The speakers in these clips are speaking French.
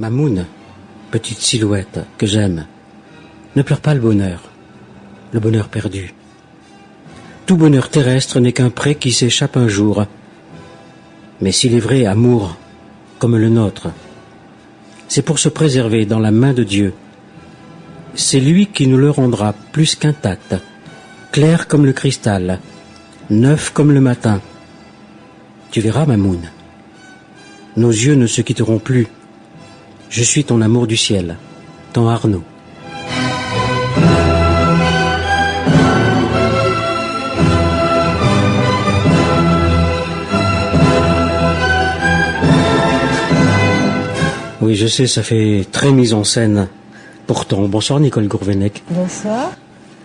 Mamoun, petite silhouette que j'aime, ne pleure pas le bonheur perdu. Tout bonheur terrestre n'est qu'un pré qui s'échappe un jour. Mais s'il est vrai amour, comme le nôtre, c'est pour se préserver dans la main de Dieu. C'est lui qui nous le rendra plus qu'intact, clair comme le cristal, neuf comme le matin. Tu verras, Mamoun, nos yeux ne se quitteront plus. Je suis ton amour du ciel, ton Arnaud. Oui, je sais, ça fait très mise en scène. Pourtant, bonsoir Nicole Gourvenec. Bonsoir.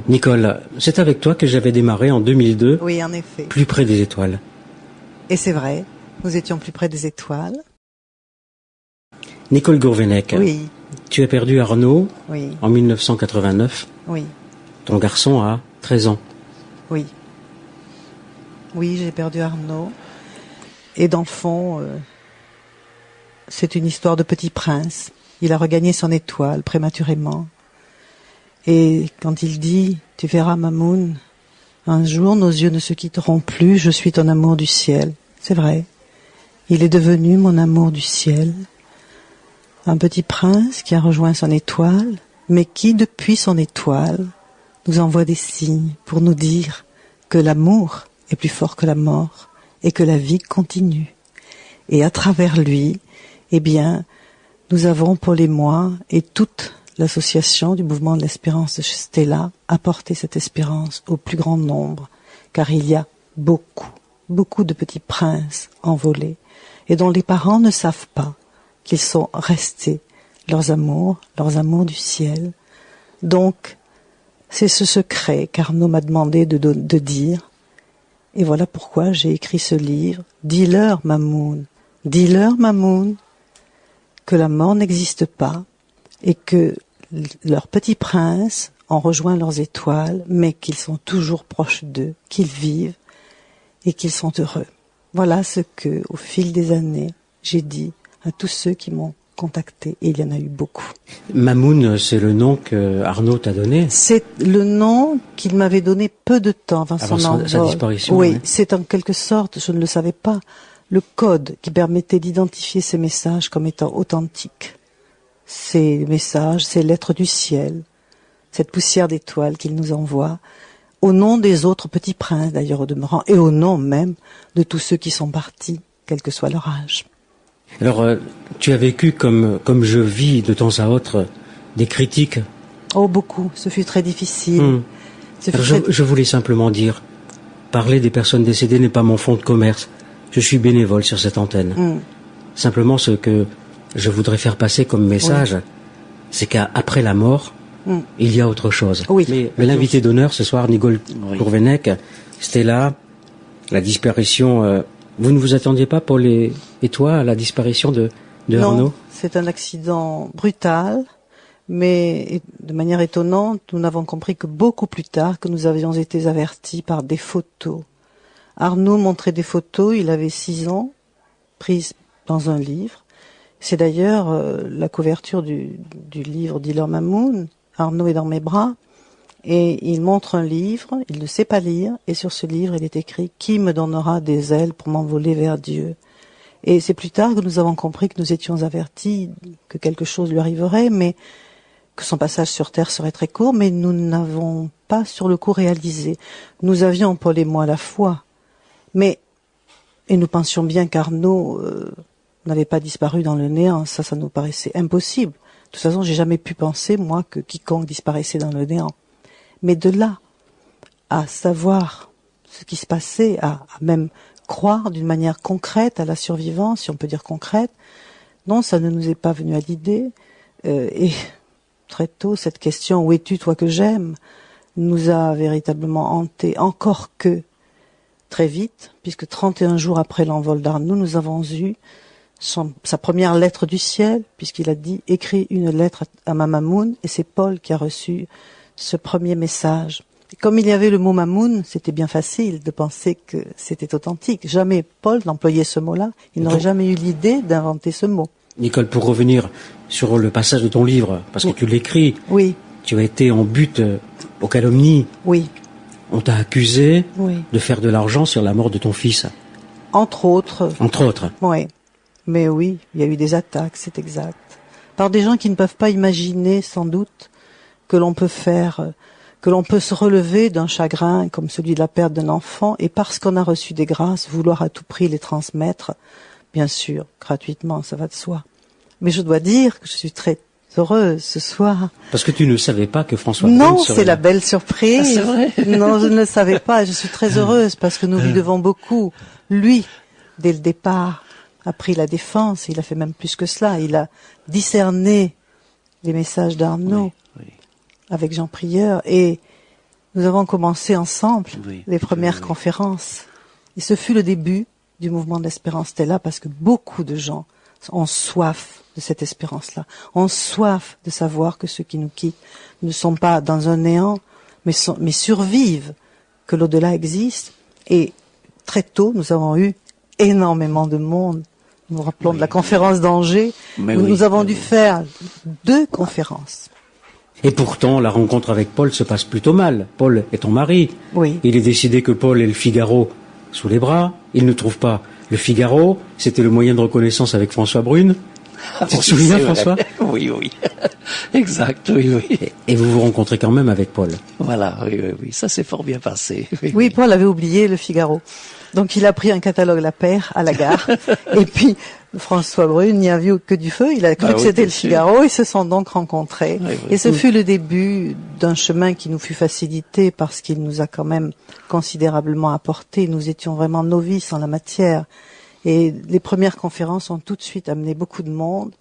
Nicole, c'est avec toi que j'avais démarré en 2002. Oui, en effet. Plus près des étoiles. Et c'est vrai, nous étions plus près des étoiles. Nicole Gourvenec. Oui. Tu as perdu Arnaud Oui. En 1989. Oui. Ton garçon a 13 ans. Oui. Oui, j'ai perdu Arnaud. Et dans le fond, c'est une histoire de petit prince. Il a regagné son étoile prématurément. Et quand il dit « Tu verras, Mamoun, un jour nos yeux ne se quitteront plus, je suis ton amour du ciel ». C'est vrai. Il est devenu mon amour du ciel. Un petit prince qui a rejoint son étoile, mais qui, depuis son étoile, nous envoie des signes pour nous dire que l'amour est plus fort que la mort et que la vie continue. Et à travers lui, eh bien, nous avons, Paul et moi, et toute l'association du mouvement de l'espérance de Stella, apporté cette espérance au plus grand nombre, car il y a beaucoup de petits princes envolés, et dont les parents ne savent pas qu'ils sont restés leurs amours du ciel. Donc, c'est ce secret qu'Arnaud m'a demandé de dire, et voilà pourquoi j'ai écrit ce livre. Dis-leur, Mamoun, que la mort n'existe pas et que leurs petits princes ont rejoint leurs étoiles, mais qu'ils sont toujours proches d'eux, qu'ils vivent et qu'ils sont heureux. Voilà ce que, au fil des années, j'ai dit à tous ceux qui m'ont contacté, et il y en a eu beaucoup. Mamoun, c'est le nom que Arnaud t'a donné? C'est le nom qu'il m'avait donné peu de temps avant son envol. Sa disparition. Oui, ouais. C'est en quelque sorte, je ne le savais pas, le code qui permettait d'identifier ces messages comme étant authentiques. Ces messages, ces lettres du ciel, cette poussière d'étoiles qu'il nous envoie, au nom des autres petits princes d'ailleurs au demeurant, et au nom même de tous ceux qui sont partis, quel que soit leur âge. Alors, tu as vécu comme je vis de temps à autre des critiques. Oh, beaucoup. Ce fut très difficile. Je voulais simplement dire, parler des personnes décédées n'est pas mon fonds de commerce. Je suis bénévole sur cette antenne. Simplement, ce que je voudrais faire passer comme message, c'est qu'après la mort, il y a autre chose. Oui. Mais l'invité d'honneur ce soir, Nicole Gourvenec, Stella, la disparition... vous ne vous attendiez pas, Paul et toi, à la disparition de Arnaud? Non, c'est un accident brutal, mais de manière étonnante, nous n'avons compris que beaucoup plus tard que nous avions été avertis par des photos. Arnaud montrait des photos, il avait 6 ans, prises dans un livre. C'est d'ailleurs la couverture du livre Dis-leur Mamoun. Arnaud est dans mes bras et il montre un livre, il ne sait pas lire, et sur ce livre il est écrit « Qui me donnera des ailes pour m'envoler vers Dieu ?» Et c'est plus tard que nous avons compris que nous étions avertis que quelque chose lui arriverait, mais que son passage sur Terre serait très court, mais nous n'avons pas sur le coup réalisé. Nous avions, Paul et moi, la foi, et nous pensions bien qu'Arnaud n'avait pas disparu dans le néant, ça nous paraissait impossible. De toute façon, j'ai jamais pu penser, moi, que quiconque disparaissait dans le néant. Mais de là à savoir ce qui se passait, à même croire d'une manière concrète à la survivance, si on peut dire concrète, non, ça ne nous est pas venu à l'idée. Et très tôt, cette question « Où es-tu, toi que j'aime ?» nous a véritablement hanté, encore que très vite, puisque 31 jours après l'envol d'Arnaud, nous avons eu sa première lettre du ciel, puisqu'il a dit « Écris une lettre à ma Mamoun », et c'est Paul qui a reçu ce premier message. Et comme il y avait le mot Mamoun, c'était bien facile de penser que c'était authentique. Jamais Paul n'employait ce mot-là, il n'aurait jamais eu l'idée d'inventer ce mot. Nicole, pour revenir sur le passage de ton livre, parce que tu l'écris, Oui, tu as été en butte aux calomnies. oui, On t'a accusé oui. de faire de l'argent sur la mort de ton fils, Entre autres, entre autres. oui. Mais oui, il y a eu des attaques, c'est exact. Par des gens qui ne peuvent pas imaginer, sans doute, que l'on peut se relever d'un chagrin comme celui de la perte d'un enfant, et parce qu'on a reçu des grâces, vouloir à tout prix les transmettre, bien sûr, gratuitement, ça va de soi. Mais je dois dire que je suis très heureuse ce soir. Parce que tu ne savais pas que François Non, Brune serait c'est la là. belle surprise. Ah, c'est vrai. Non, je ne le savais pas. Je suis très heureuse parce que nous lui devons beaucoup. Lui, dès le départ, a pris la défense. Il a fait même plus que cela. Il a discerné les messages d'Arnaud Oui, avec Jean Prieur et nous avons commencé ensemble oui, les premières oui. conférences. Et ce fut le début du mouvement de l'Espérance Stella parce que beaucoup de gens ont soif de cette espérance-là, ont soif de savoir que ceux qui nous quittent ne sont pas dans un néant, mais survivent, que l'au-delà existe. Et très tôt, nous avons eu énormément de monde. Nous nous rappelons de la conférence d'Angers, Mais où oui, nous avons mais dû oui. faire 2 conférences. Et pourtant, la rencontre avec Paul se passe plutôt mal. Paul est ton mari. Oui. Il est décidé que Paul ait le Figaro sous les bras. Il ne trouve pas le Figaro. C'était le moyen de reconnaissance avec François Brune. Tu te souviens, C'est vrai. François? Oui, oui. Exact, oui, oui. Et vous vous rencontrez quand même avec Paul. Voilà, oui, oui, oui. Ça s'est fort bien passé. Oui, Paul avait oublié le Figaro. Donc il a pris un catalogue La Paire à la gare. Et puis François Brune n'y a vu que du feu. Il a cru Ah que oui, c'était bien le sûr. Figaro. Ils se sont donc rencontrés. Oui, oui. Et ce fut le début d'un chemin qui nous fut facilité parce qu'il nous a quand même considérablement apporté. Nous étions vraiment novices en la matière. Et les premières conférences ont tout de suite amené beaucoup de monde.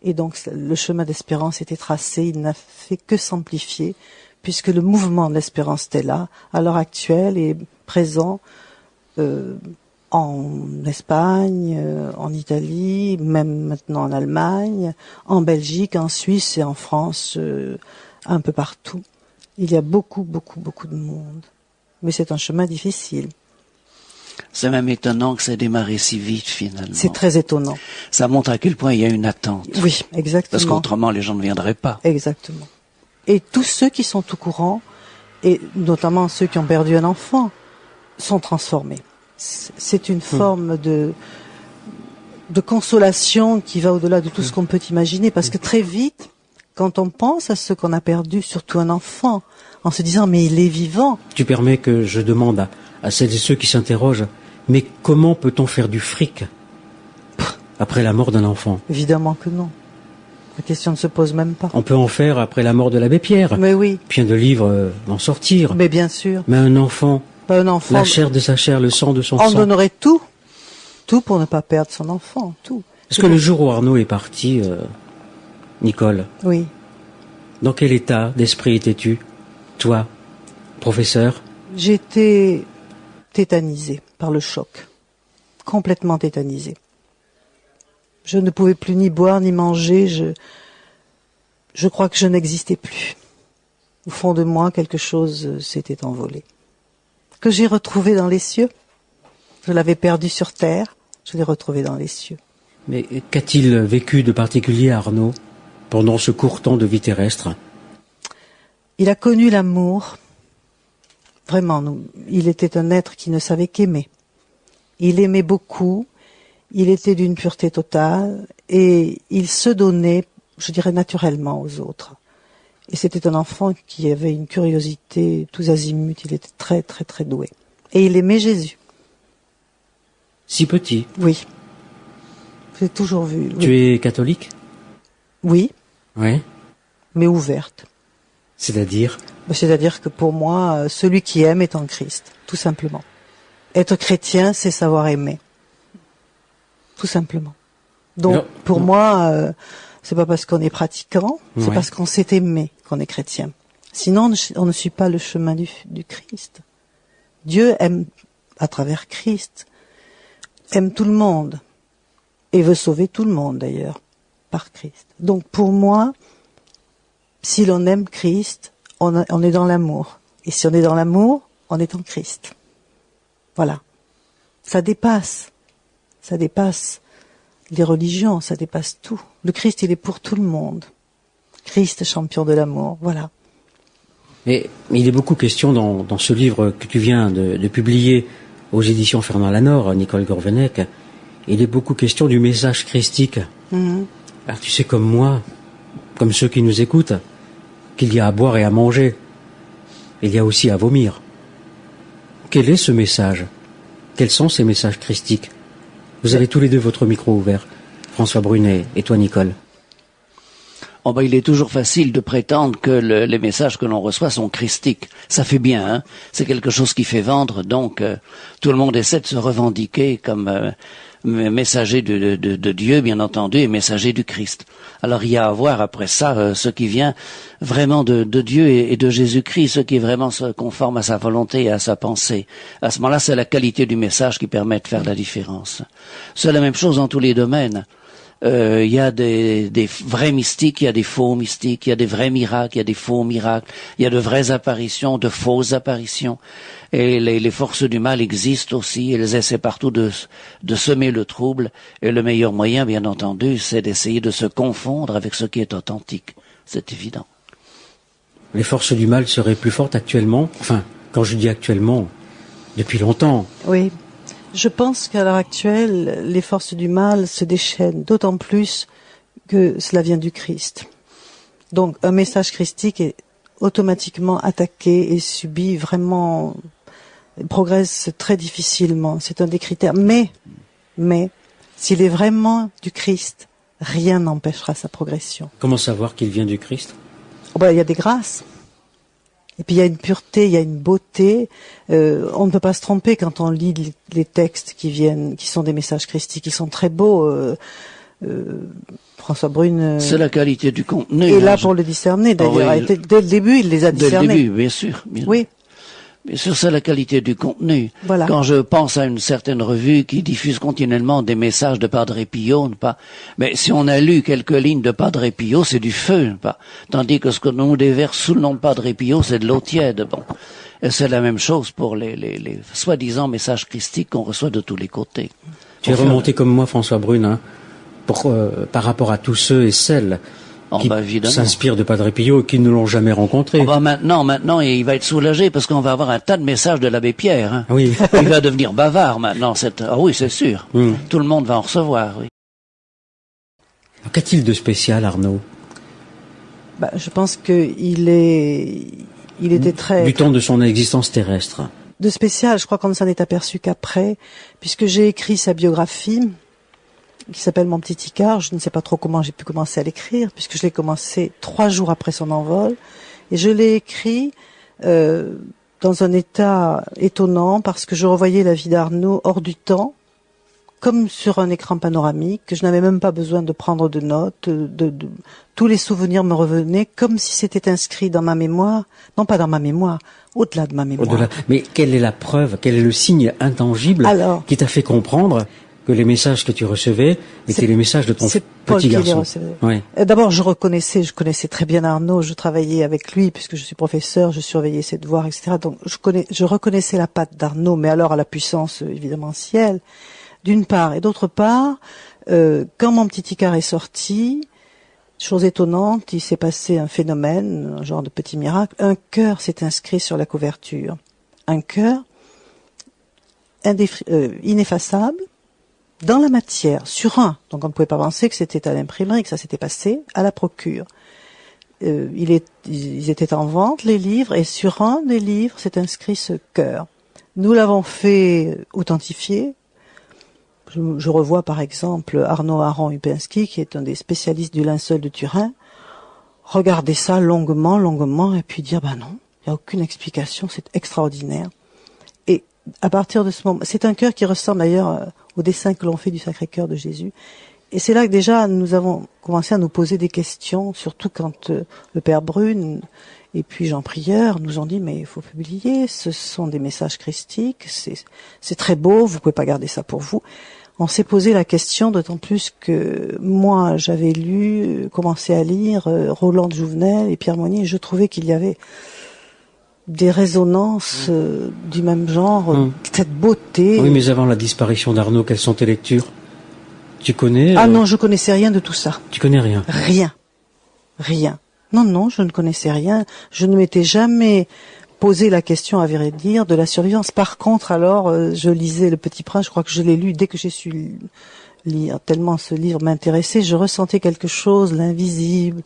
Et donc le chemin d'espérance était tracé. Il n'a fait que s'amplifier puisque le mouvement de l'Espérance Stella, à l'heure actuelle, est présent en Espagne, en Italie, même maintenant en Allemagne, en Belgique, en Suisse et en France, un peu partout. Il y a beaucoup, beaucoup, beaucoup de monde. Mais c'est un chemin difficile. C'est même étonnant que ça ait démarré si vite, finalement. C'est très étonnant. Ça montre à quel point il y a une attente. Oui, exactement. Parce qu'autrement, les gens ne viendraient pas. Exactement. Et tous ceux qui sont au courant, et notamment ceux qui ont perdu un enfant, sont transformés. C'est une forme de consolation qui va au-delà de tout ce qu'on peut imaginer, parce que très vite, quand on pense à ce qu'on a perdu, surtout un enfant, en se disant mais il est vivant. Tu permets que je demande à celles et ceux qui s'interrogent, mais comment peut-on faire du fric après la mort d'un enfant? Évidemment que non. La question ne se pose même pas. On peut en faire après la mort de l'abbé Pierre. Mais oui, Bien de livres d'en sortir. mais bien sûr. Mais un enfant, Pas un enfant. la chair de sa chair, le sang de son On sang. donnerait tout pour ne pas perdre son enfant, tout. Est-ce que le jour où Arnaud est parti, Nicole, Oui. dans quel état d'esprit étais-tu, toi, professeur? J'étais tétanisée par le choc. Complètement tétanisée. Je ne pouvais plus ni boire ni manger. Je crois que je n'existais plus. Au fond de moi, quelque chose s'était envolé. Que j'ai retrouvé dans les cieux. Je l'avais perdu sur terre. Je l'ai retrouvé dans les cieux. Mais qu'a-t-il vécu de particulier, Arnaud, pendant ce court temps de vie terrestre? Il a connu l'amour. Vraiment, il était un être qui ne savait qu'aimer. Il aimait beaucoup, il était d'une pureté totale et il se donnait, je dirais, naturellement aux autres. Et c'était un enfant qui avait une curiosité tous azimuts, il était très très très doué. Et il aimait Jésus. Si petit. Oui. J'ai toujours vu. Oui. Tu es catholique? Oui, Oui. mais ouverte. C'est-à-dire? C'est-à-dire que pour moi, celui qui aime est en Christ, tout simplement. Être chrétien, c'est savoir aimer. Tout simplement. Donc, Alors, pour moi, c'est pas parce qu'on est pratiquant, c'est Ouais. parce qu'on sait aimer qu'on est chrétien. Sinon, on ne suit pas le chemin du Christ. Dieu aime, à travers Christ, aime tout le monde. Et veut sauver tout le monde, d'ailleurs, par Christ. Donc, pour moi, si l'on aime Christ, on est dans l'amour. Et si on est dans l'amour, on est en Christ. Voilà. Ça dépasse les religions, ça dépasse tout. Le Christ, il est pour tout le monde. Christ, champion de l'amour, voilà. Et il est beaucoup question dans ce livre que tu viens de publier aux éditions Fernand Lanor, Nicole Gourvenec, il est beaucoup question du message christique. Alors tu sais comme moi, comme ceux qui nous écoutent, qu'il y a à boire et à manger. Il y a aussi à vomir. Quel est ce message? Quels sont ces messages christiques? Vous avez tous les deux votre micro ouvert, François Brunet et toi Nicole. Oh ben, il est toujours facile de prétendre que les messages que l'on reçoit sont christiques. Ça fait bien, hein. C'est quelque chose qui fait vendre, donc tout le monde essaie de se revendiquer comme messager de Dieu, bien entendu, et messager du Christ. Alors il y a à voir après ça ce qui vient vraiment de Dieu et de Jésus-Christ, ce qui est vraiment se conforme à sa volonté et à sa pensée. À ce moment-là, c'est la qualité du message qui permet de faire la différence. C'est la même chose dans tous les domaines. Il y a des vrais mystiques, il y a des faux mystiques, il y a des vrais miracles, il y a des faux miracles, il y a de vraies apparitions, de fausses apparitions. Et les forces du mal existent aussi, elles essaient partout de semer le trouble. Et le meilleur moyen, bien entendu, c'est d'essayer de se confondre avec ce qui est authentique. C'est évident. Les forces du mal seraient plus fortes actuellement? Enfin, quand je dis actuellement, depuis longtemps. Oui. Je pense qu'à l'heure actuelle, les forces du mal se déchaînent, d'autant plus que cela vient du Christ. Donc, un message christique est automatiquement attaqué et subit vraiment, progresse très difficilement. C'est un des critères. Mais, s'il est vraiment du Christ, rien n'empêchera sa progression. Comment savoir qu'il vient du Christ? Oh ben, il y a des grâces. Et puis il y a une pureté, il y a une beauté. On ne peut pas se tromper quand on lit les textes qui sont des messages christiques. Ils sont très beaux. François Brune. C'est la qualité du contenu. Et là pour le discerner. D'ailleurs, oui. Dès le début, il les a discernés. Dès le début, bien sûr. Oui. Bien sûr, c'est la qualité du contenu. Voilà. Quand je pense à une certaine revue qui diffuse continuellement des messages de Padre Pio, mais si on a lu quelques lignes de Padre Pio, c'est du feu, tandis que ce que l'on déverse sous le nom de Padre Pio, c'est de l'eau tiède. Bon, et c'est la même chose pour les soi-disant messages christiques qu'on reçoit de tous les côtés. Tu es remonté comme moi, François Brune, hein, par rapport à tous ceux et celles qui s'inspirent de Padre Pio et qui ne l'ont jamais rencontré. Maintenant, il va être soulagé parce qu'on va avoir un tas de messages de l'abbé Pierre. Hein. Oui. Il va devenir bavard maintenant. Ah oui, c'est sûr. Tout le monde va en recevoir. Oui. Qu'a-t-il de spécial, Arnaud? Je pense qu'il était très... Du temps de son existence terrestre. De spécial, je crois qu'on ne s'en est aperçu qu'après, puisque j'ai écrit sa biographie, qui s'appelle Mon petit Icare. Je ne sais pas trop comment j'ai pu commencer à l'écrire, puisque je l'ai commencé 3 jours après son envol. Et je l'ai écrit dans un état étonnant, parce que je revoyais la vie d'Arnaud hors du temps, comme sur un écran panoramique, que je n'avais même pas besoin de prendre de notes. Tous les souvenirs me revenaient comme si c'était inscrit dans ma mémoire. Non, pas dans ma mémoire, au-delà de ma mémoire. Mais quelle est la preuve, quel est le signe intangible qui t'a fait comprendre que les messages que tu recevais étaient les messages de ton petit garçon? Oui. D'abord, je connaissais très bien Arnaud, je travaillais avec lui puisque je suis professeur, je surveillais ses devoirs, etc. Donc, je reconnaissais la patte d'Arnaud, mais alors à la puissance évidemment-cielle, d'une part. Et d'autre part, quand Mon petit Icare est sorti, chose étonnante, il s'est passé un phénomène, un genre de petit miracle. Un cœur s'est inscrit sur la couverture. Un cœur ineffaçable, dans la matière, sur un. Donc on ne pouvait pas penser que c'était à l'imprimerie, que ça s'était passé à la procure. Ils étaient en vente, les livres, et sur un des livres s'est inscrit ce cœur. Nous l'avons fait authentifier. Je revois par exemple Arnaud Aron Upinski, qui est un des spécialistes du linceul de Turin, regarder ça longuement, et puis dire, non, il n'y a aucune explication, c'est extraordinaire. Et à partir de ce moment, c'est un cœur qui ressemble d'ailleurs au dessin que l'on fait du Sacré-Cœur de Jésus. Et c'est là que déjà nous avons commencé à nous poser des questions, surtout quand le Père Brune et puis Jean Prieur nous ont dit, mais il faut publier, ce sont des messages christiques, c'est très beau, vous pouvez pas garder ça pour vous. On s'est posé la question, d'autant plus que moi j'avais commencé à lire Roland de Jouvenel et Pierre Monnier, et je trouvais qu'il y avait des résonances du même genre, cette beauté. Oui, mais avant la disparition d'Arnaud, quelles sont tes lectures? Tu connais Ah non, je connaissais rien de tout ça. Tu connais rien. Rien. Rien. Non, je ne connaissais rien. Je ne m'étais jamais posé la question, à vrai dire, de la survivance. Par contre, alors, je lisais Le Petit Prince, je crois que je l'ai lu dès que j'ai su lire, tellement ce livre m'intéressait. Je ressentais quelque chose, l'invisible,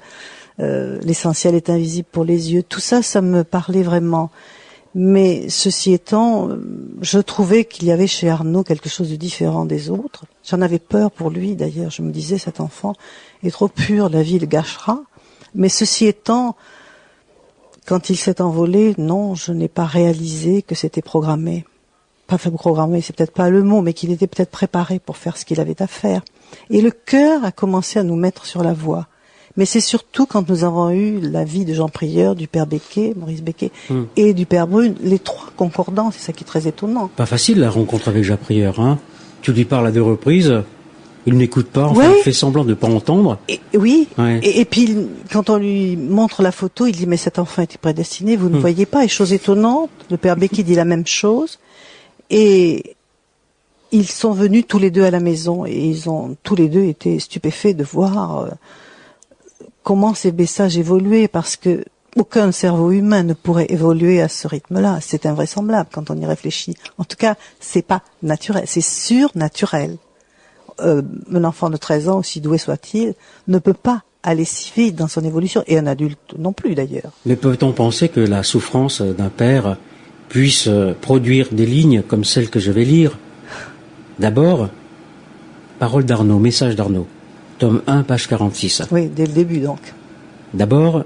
l'essentiel est invisible pour les yeux. Tout ça, ça me parlait vraiment. Mais ceci étant, je trouvais qu'il y avait chez Arnaud quelque chose de différent des autres. J'en avais peur pour lui, d'ailleurs. Je me disais, cet enfant est trop pur, la vie le gâchera. Mais ceci étant, quand il s'est envolé, non, je n'ai pas réalisé que c'était programmé. Pas fait programmé, c'est peut-être pas le mot, mais qu'il était peut-être préparé pour faire ce qu'il avait à faire. Et le cœur a commencé à nous mettre sur la voie. Mais c'est surtout quand nous avons eu la vie de Jean Prieur, du père Becquet, Maurice Becquet, et du père Brune, les trois concordants, c'est ça qui est très étonnant. Pas facile la rencontre avec Jean Prieur, hein. Tu lui parles à 2 reprises, il n'écoute pas, enfin Ouais. il fait semblant de ne pas entendre. Oui, Ouais. et puis quand on lui montre la photo, il dit mais cet enfant était prédestiné, vous ne voyez pas. Et chose étonnante, le père Becquet dit la même chose, et ils sont venus tous les deux à la maison, et ils ont tous les deux été stupéfaits de voir comment ces messages évoluaient, parce que aucun cerveau humain ne pourrait évoluer à ce rythme-là. C'est invraisemblable quand on y réfléchit. En tout cas, c'est pas naturel, c'est surnaturel. Un enfant de 13 ans, aussi doué soit-il, ne peut pas aller si vite dans son évolution, et un adulte non plus d'ailleurs. Mais peut-on penser que la souffrance d'un père puisse produire des lignes comme celles que je vais lire? D'abord, parole d'Arnaud, message d'Arnaud, tome 1, page 46. Oui, dès le début donc. D'abord,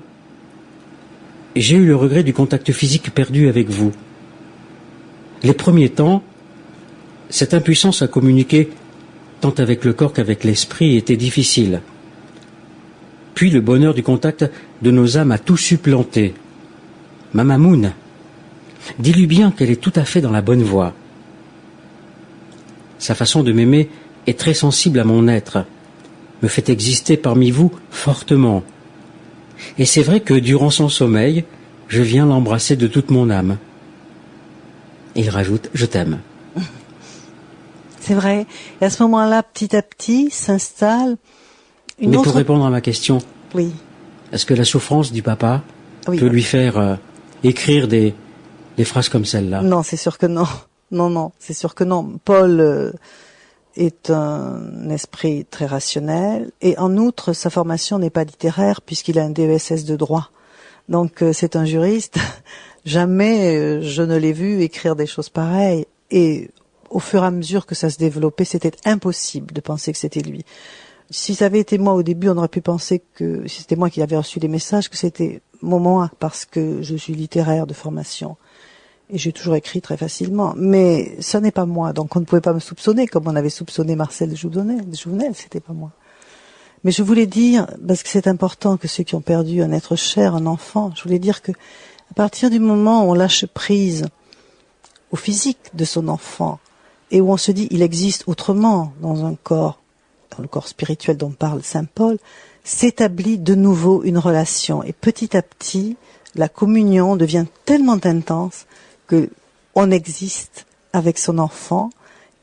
j'ai eu le regret du contact physique perdu avec vous. Les premiers temps, cette impuissance à communiquer tant avec le corps qu'avec l'esprit était difficile. Puis le bonheur du contact de nos âmes a tout supplanté. Ma Mamoune, dis-lui bien qu'elle est tout à fait dans la bonne voie. Sa façon de m'aimer est très sensible à mon être, me fait exister parmi vous fortement. Et c'est vrai que durant son sommeil, je viens l'embrasser de toute mon âme. Et il rajoute, je t'aime. C'est vrai. Et à ce moment-là, petit à petit, s'installe une Mais autre... pour répondre à ma question, Oui. est-ce que la souffrance du papa Oui. peut lui faire écrire des phrases comme celle-là? Non, c'est sûr que non. Non, c'est sûr que non. Paul est un esprit très rationnel, et en outre, sa formation n'est pas littéraire puisqu'il a un DESS de droit. Donc c'est un juriste. Jamais je ne l'ai vu écrire des choses pareilles. Et au fur et à mesure que ça se développait, c'était impossible de penser que c'était lui. Si ça avait été moi au début, on aurait pu penser que si c'était moi qui avais reçu les messages, que c'était moi, parce que je suis littéraire de formation. Et j'ai toujours écrit très facilement. Mais ça n'est pas moi, donc on ne pouvait pas me soupçonner, comme on avait soupçonné Marcel de Jouvenel, c'était pas moi. Mais je voulais dire, parce que c'est important que ceux qui ont perdu un être cher, un enfant, je voulais dire que à partir du moment où on lâche prise au physique de son enfant, et où on se dit il existe autrement dans un corps, dans le corps spirituel dont parle saint Paul, s'établit de nouveau une relation. Et petit à petit, la communion devient tellement intense que on existe avec son enfant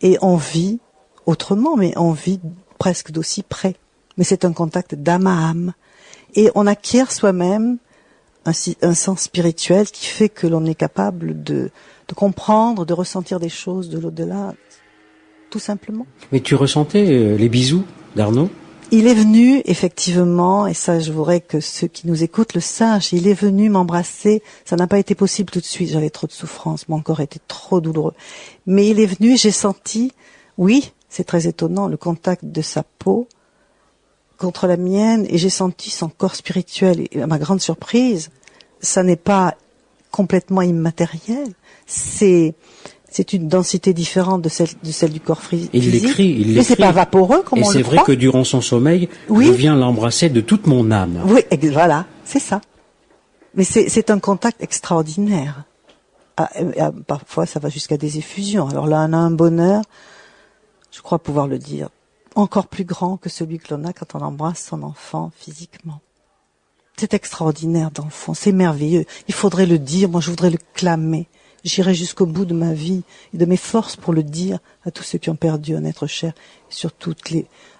et on vit autrement, mais on vit presque d'aussi près. Mais c'est un contact d'âme à âme. Et on acquiert soi-même un sens spirituel qui fait que l'on est capable de comprendre, de ressentir des choses de l'au-delà, tout simplement. Mais tu ressentais les bisous d'Arnaud? Il est venu, effectivement, et ça je voudrais que ceux qui nous écoutent le sachent, il est venu m'embrasser, ça n'a pas été possible tout de suite, j'avais trop de souffrance, mon corps était trop douloureux. Mais il est venu, j'ai senti, oui, c'est très étonnant, le contact de sa peau contre la mienne, et j'ai senti son corps spirituel, et à ma grande surprise, ça n'est pas complètement immatériel, c'est une densité différente de celle du corps physique. Il l'écrit. Mais c'est pas vaporeux comme on le croit. Et c'est vrai que durant son sommeil, oui. Je viens l'embrasser de toute mon âme. Oui, voilà, c'est ça. Mais c'est un contact extraordinaire. Parfois, ça va jusqu'à des effusions. Alors là, on a un bonheur, je crois pouvoir le dire, encore plus grand que celui que l'on a quand on embrasse son enfant physiquement. C'est extraordinaire dans le fond, c'est merveilleux. Il faudrait le dire, moi je voudrais le clamer. J'irai jusqu'au bout de ma vie et de mes forces pour le dire à tous ceux qui ont perdu un être cher, et surtout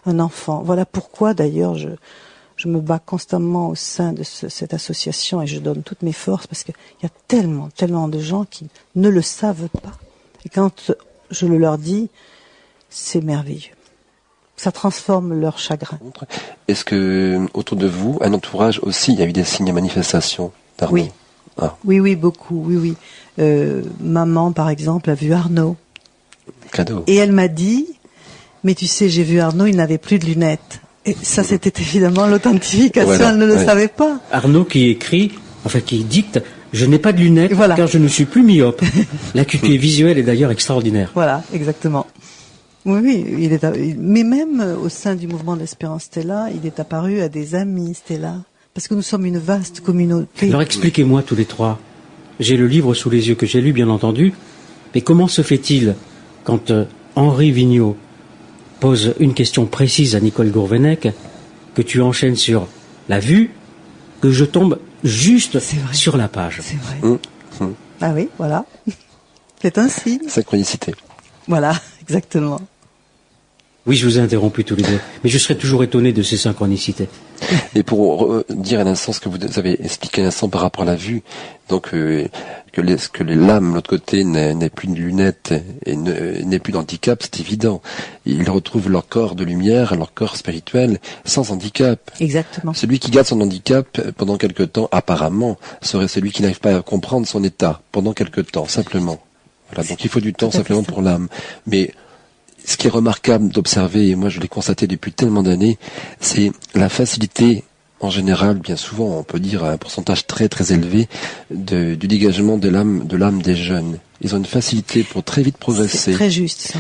un enfant. Voilà pourquoi d'ailleurs je me bats constamment au sein de cette association et je donne toutes mes forces parce qu'il y a tellement, tellement de gens qui ne le savent pas. Et quand je le leur dis, c'est merveilleux. Ça transforme leur chagrin. Est-ce que autour de vous, un entourage aussi, il y a eu des signes de manifestation d'Arnaud? Oui. Ah. Oui, beaucoup. Oui. Maman, par exemple, a vu Arnaud. Cadeau. Et elle m'a dit, mais tu sais, j'ai vu Arnaud, il n'avait plus de lunettes. Et ça, c'était évidemment l'authentification, voilà, elle ne le savait pas. Arnaud qui écrit, enfin qui dicte, je n'ai pas de lunettes car je ne suis plus myope. L'acuité visuelle est d'ailleurs extraordinaire. Voilà, exactement. Oui, mais même au sein du mouvement d'Espérance Stella, il est apparu à des amis Stella, parce que nous sommes une vaste communauté. Alors expliquez-moi tous les trois. J'ai le livre sous les yeux que j'ai lu, bien entendu, mais comment se fait-il quand Henri Vigneault pose une question précise à Nicole Gourvenec, que tu enchaînes sur la vue, que je tombe juste sur la page. C'est vrai. Ah oui, voilà. C'est un signe. Synchronicité. Voilà, exactement. Oui, je vous ai interrompu tous les deux, mais je serais toujours étonné de ces synchronicités. Et pour dire à l'instant ce que vous avez expliqué à l'instant par rapport à la vue, donc que les lames de l'autre côté n'aient plus de lunettes et n'aient plus d'handicap, c'est évident. Ils retrouvent leur corps de lumière, leur corps spirituel, sans handicap. Exactement. Celui qui garde son handicap pendant quelque temps, apparemment, serait celui qui n'arrive pas à comprendre son état pendant quelque temps, simplement. Voilà, donc il faut du temps simplement pour l'âme. Mais ce qui est remarquable d'observer, et moi je l'ai constaté depuis tellement d'années, c'est la facilité, en général, bien souvent, on peut dire à un pourcentage très très élevé, du dégagement de l'âme des jeunes. Ils ont une facilité pour très vite progresser. C'est très juste, ça.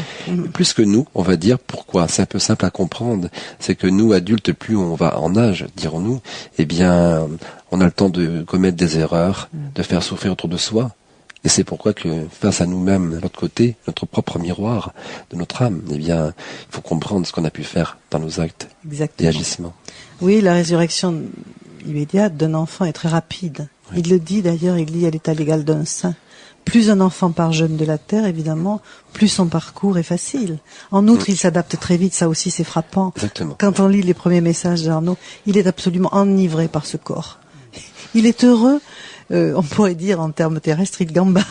Plus que nous, on va dire, pourquoi? C'est un peu simple à comprendre. C'est que nous, adultes, plus on va en âge, dirons-nous, eh bien, on a le temps de commettre des erreurs, de faire souffrir autour de soi. Et c'est pourquoi que face à nous-mêmes, de l'autre côté, notre propre miroir de notre âme, eh bien, il faut comprendre ce qu'on a pu faire dans nos actes et agissements. Oui, la résurrection immédiate d'un enfant est très rapide. Oui. Il le dit d'ailleurs, il dit elle est à l'égal d'un saint. Plus un enfant part jeune de la terre, évidemment, plus son parcours est facile. En outre, il s'adapte très vite, ça aussi c'est frappant. Exactement. Quand on lit les premiers messages d'Arnaud, il est absolument enivré par ce corps. Il est heureux. On pourrait dire en termes terrestres, il gambade.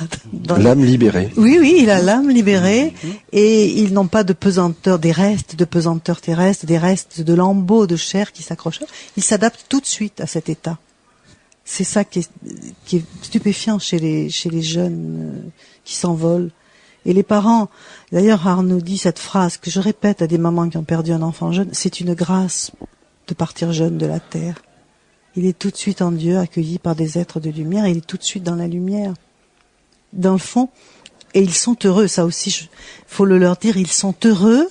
L'âme libérée. Oui, il a l'âme libérée et ils n'ont pas de pesanteur, des restes de pesanteur terrestre, des restes de lambeaux de chair qui s'accrochent. Ils s'adaptent tout de suite à cet état. C'est ça qui est stupéfiant chez les jeunes qui s'envolent. Et les parents, d'ailleurs Arnaud dit cette phrase que je répète à des mamans qui ont perdu un enfant jeune, c'est une grâce de partir jeune de la terre. Il est tout de suite en Dieu, accueilli par des êtres de lumière, et il est tout de suite dans la lumière. Dans le fond, et ils sont heureux, ça aussi, faut le leur dire, ils sont heureux.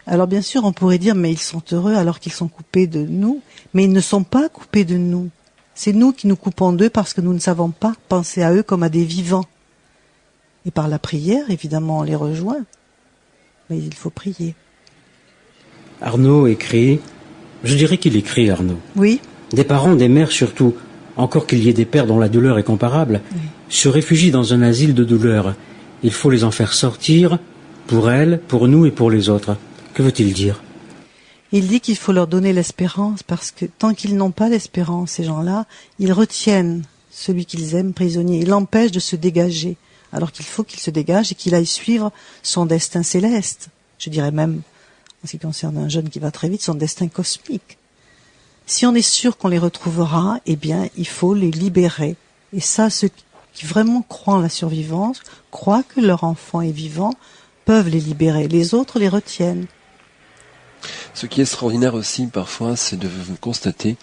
Alors bien sûr, on pourrait dire, mais ils sont heureux alors qu'ils sont coupés de nous, mais ils ne sont pas coupés de nous. C'est nous qui nous coupons d'eux parce que nous ne savons pas penser à eux comme à des vivants. Et par la prière, évidemment, on les rejoint, mais il faut prier. Arnaud écrit, je dirais qu'il écrit Arnaud. Oui. Des parents, des mères surtout, encore qu'il y ait des pères dont la douleur est comparable, se réfugient dans un asile de douleur. Il faut les en faire sortir, pour elles, pour nous et pour les autres. Que veut-il dire? Il dit qu'il faut leur donner l'espérance, parce que tant qu'ils n'ont pas l'espérance, ces gens-là, ils retiennent celui qu'ils aiment prisonnier. Ils l'empêchent de se dégager, alors qu'il faut qu'il se dégage et qu'il aille suivre son destin céleste. Je dirais même, en ce qui concerne un jeune qui va très vite, son destin cosmique. Si on est sûr qu'on les retrouvera, eh bien, il faut les libérer. Et ça, ceux qui vraiment croient en la survivance, croient que leur enfant est vivant, peuvent les libérer. Les autres les retiennent. Ce qui est extraordinaire aussi, parfois, c'est de constater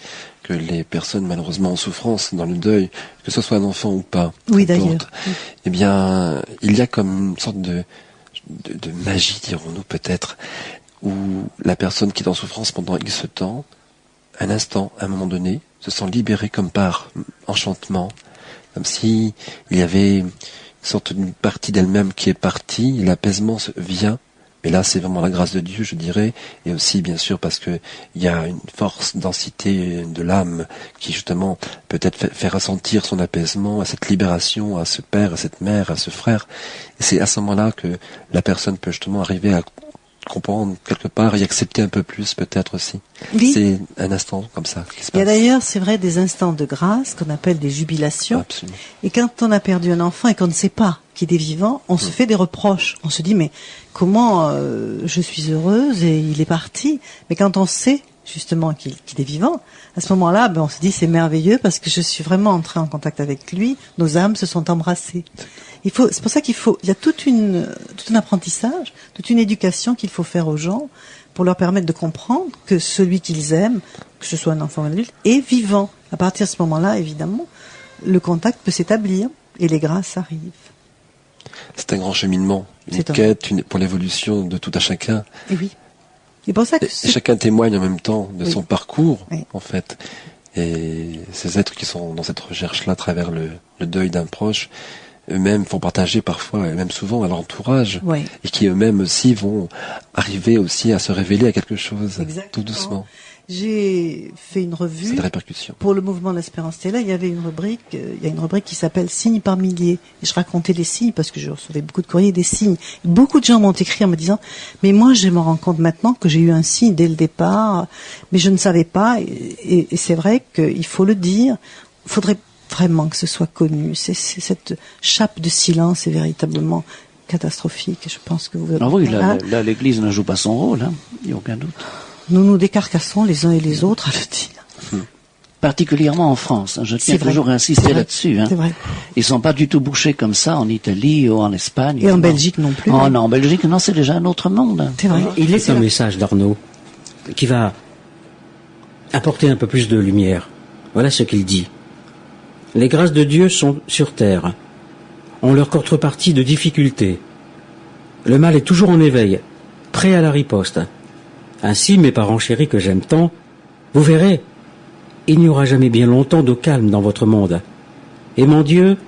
que les personnes, malheureusement, en souffrance, dans le deuil, que ce soit un enfant ou pas, oui, d'ailleurs, eh bien, il y a comme une sorte de magie, dirons-nous peut-être, où la personne qui est en souffrance pendant X temps, un instant, à un moment donné, se sent libérée comme par enchantement, comme si il y avait une sorte d'une partie d'elle-même qui est partie, et l'apaisement vient, Mais là, c'est vraiment la grâce de Dieu, je dirais, et aussi, bien sûr, parce que il y a une force, densité de l'âme qui, justement, peut-être fait ressentir son apaisement, à cette libération, à ce père, à cette mère, à ce frère. Et c'est à ce moment-là que la personne peut justement arriver à comprendre quelque part et accepter un peu plus, peut-être aussi. Oui. C'est un instant comme ça qui se Il y a passe. d'ailleurs, c'est vrai, des instants de grâce qu'on appelle des jubilations. Absolument. Et quand on a perdu un enfant et qu'on ne sait pas qu'il est vivant, on se fait des reproches. On se dit, mais comment je suis heureuse et il est parti. Mais quand on sait justement qu'il est vivant, à ce moment-là, on se dit, c'est merveilleux parce que je suis vraiment entrée en contact avec lui. Nos âmes se sont embrassées. C'est pour ça il y a tout un apprentissage, toute une éducation qu'il faut faire aux gens pour leur permettre de comprendre que celui qu'ils aiment, que ce soit un enfant ou un adulte, est vivant. À partir de ce moment-là, évidemment, le contact peut s'établir et les grâces arrivent. C'est un grand cheminement, une quête pour l'évolution de tout à chacun. Et oui. C'est pour ça que et chacun témoigne en même temps de son parcours, oui. En fait. Et ces êtres qui sont dans cette recherche-là à travers le deuil d'un proche, eux-mêmes font partager parfois, et même souvent à leur entourage, oui. Et qui eux-mêmes aussi vont arriver aussi à se révéler à quelque chose, exactement. Tout doucement. J'ai fait une revue. C'est des répercussions. Pour le mouvement de l'Espérance Stella, il y a une rubrique qui s'appelle Signes par milliers. Et je racontais les signes parce que je recevais beaucoup de courriers des signes. Beaucoup de gens m'ont écrit en me disant, mais moi je me rends compte maintenant que j'ai eu un signe dès le départ, mais je ne savais pas. Et c'est vrai qu'il faut le dire. Il faudrait vraiment que ce soit connu. Cette chape de silence est véritablement catastrophique. Je pense que vous avez... Ah oui, là, l'Église ne joue pas son rôle, hein. Il n'y a aucun doute. Nous nous décarcassons les uns et les autres à le dire. Particulièrement en France, hein. Je tiens toujours à insister là-dessus. Hein. C'est vrai. Ils sont pas du tout bouchés comme ça en Italie ou en Espagne. Et en Belgique non plus. Oh non, en Belgique, non, c'est déjà un autre monde. C'est vrai. Il est un message d'Arnaud qui va apporter un peu plus de lumière. Voilà ce qu'il dit. Les grâces de Dieu sont sur terre, ont leur contrepartie de difficultés. Le mal est toujours en éveil, prêt à la riposte. Ainsi, mes parents chéris que j'aime tant, vous verrez, il n'y aura jamais bien longtemps de calme dans votre monde. Et mon Dieu,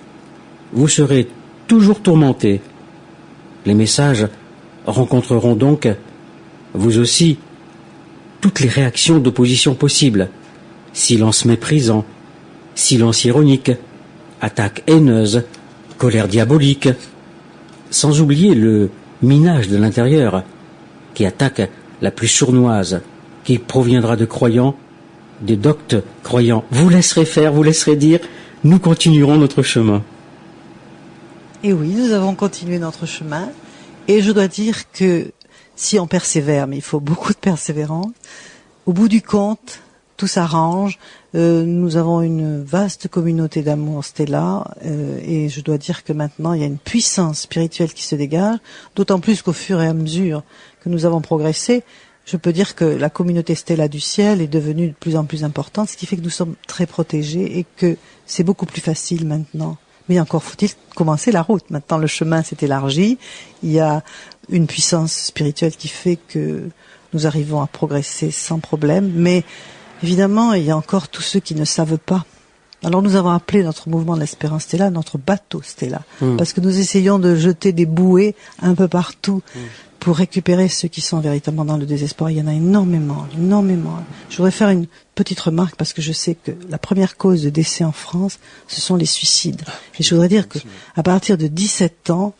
vous serez toujours tourmentés. Les messages rencontreront donc, vous aussi, toutes les réactions d'opposition possibles. Silence méprisant, silence ironique, attaque haineuse, colère diabolique, sans oublier le minage de l'intérieur, qui attaque la plus sournoise, qui proviendra de croyants, des doctes croyants. Vous laisserez faire, vous laisserez dire, nous continuerons notre chemin. Et oui, nous avons continué notre chemin, et je dois dire que si on persévère, mais il faut beaucoup de persévérance, au bout du compte, tout s'arrange. Nous avons une vaste communauté d'amour Stella, et je dois dire que maintenant il y a une puissance spirituelle qui se dégage, d'autant plus qu'au fur et à mesure que nous avons progressé, je peux dire que la communauté Stella du ciel est devenue de plus en plus importante, ce qui fait que nous sommes très protégés et que c'est beaucoup plus facile maintenant. Mais encore faut-il commencer la route. Maintenant le chemin s'est élargi, il y a une puissance spirituelle qui fait que nous arrivons à progresser sans problème, mais évidemment, il y a encore tous ceux qui ne savent pas. Alors nous avons appelé notre mouvement de l'Espérance Stella notre bateau Stella, parce que nous essayons de jeter des bouées un peu partout pour récupérer ceux qui sont véritablement dans le désespoir. Il y en a énormément, énormément. Je voudrais faire une petite remarque parce que je sais que la première cause de décès en France, ce sont les suicides. Et je voudrais dire que à partir de 17 ans,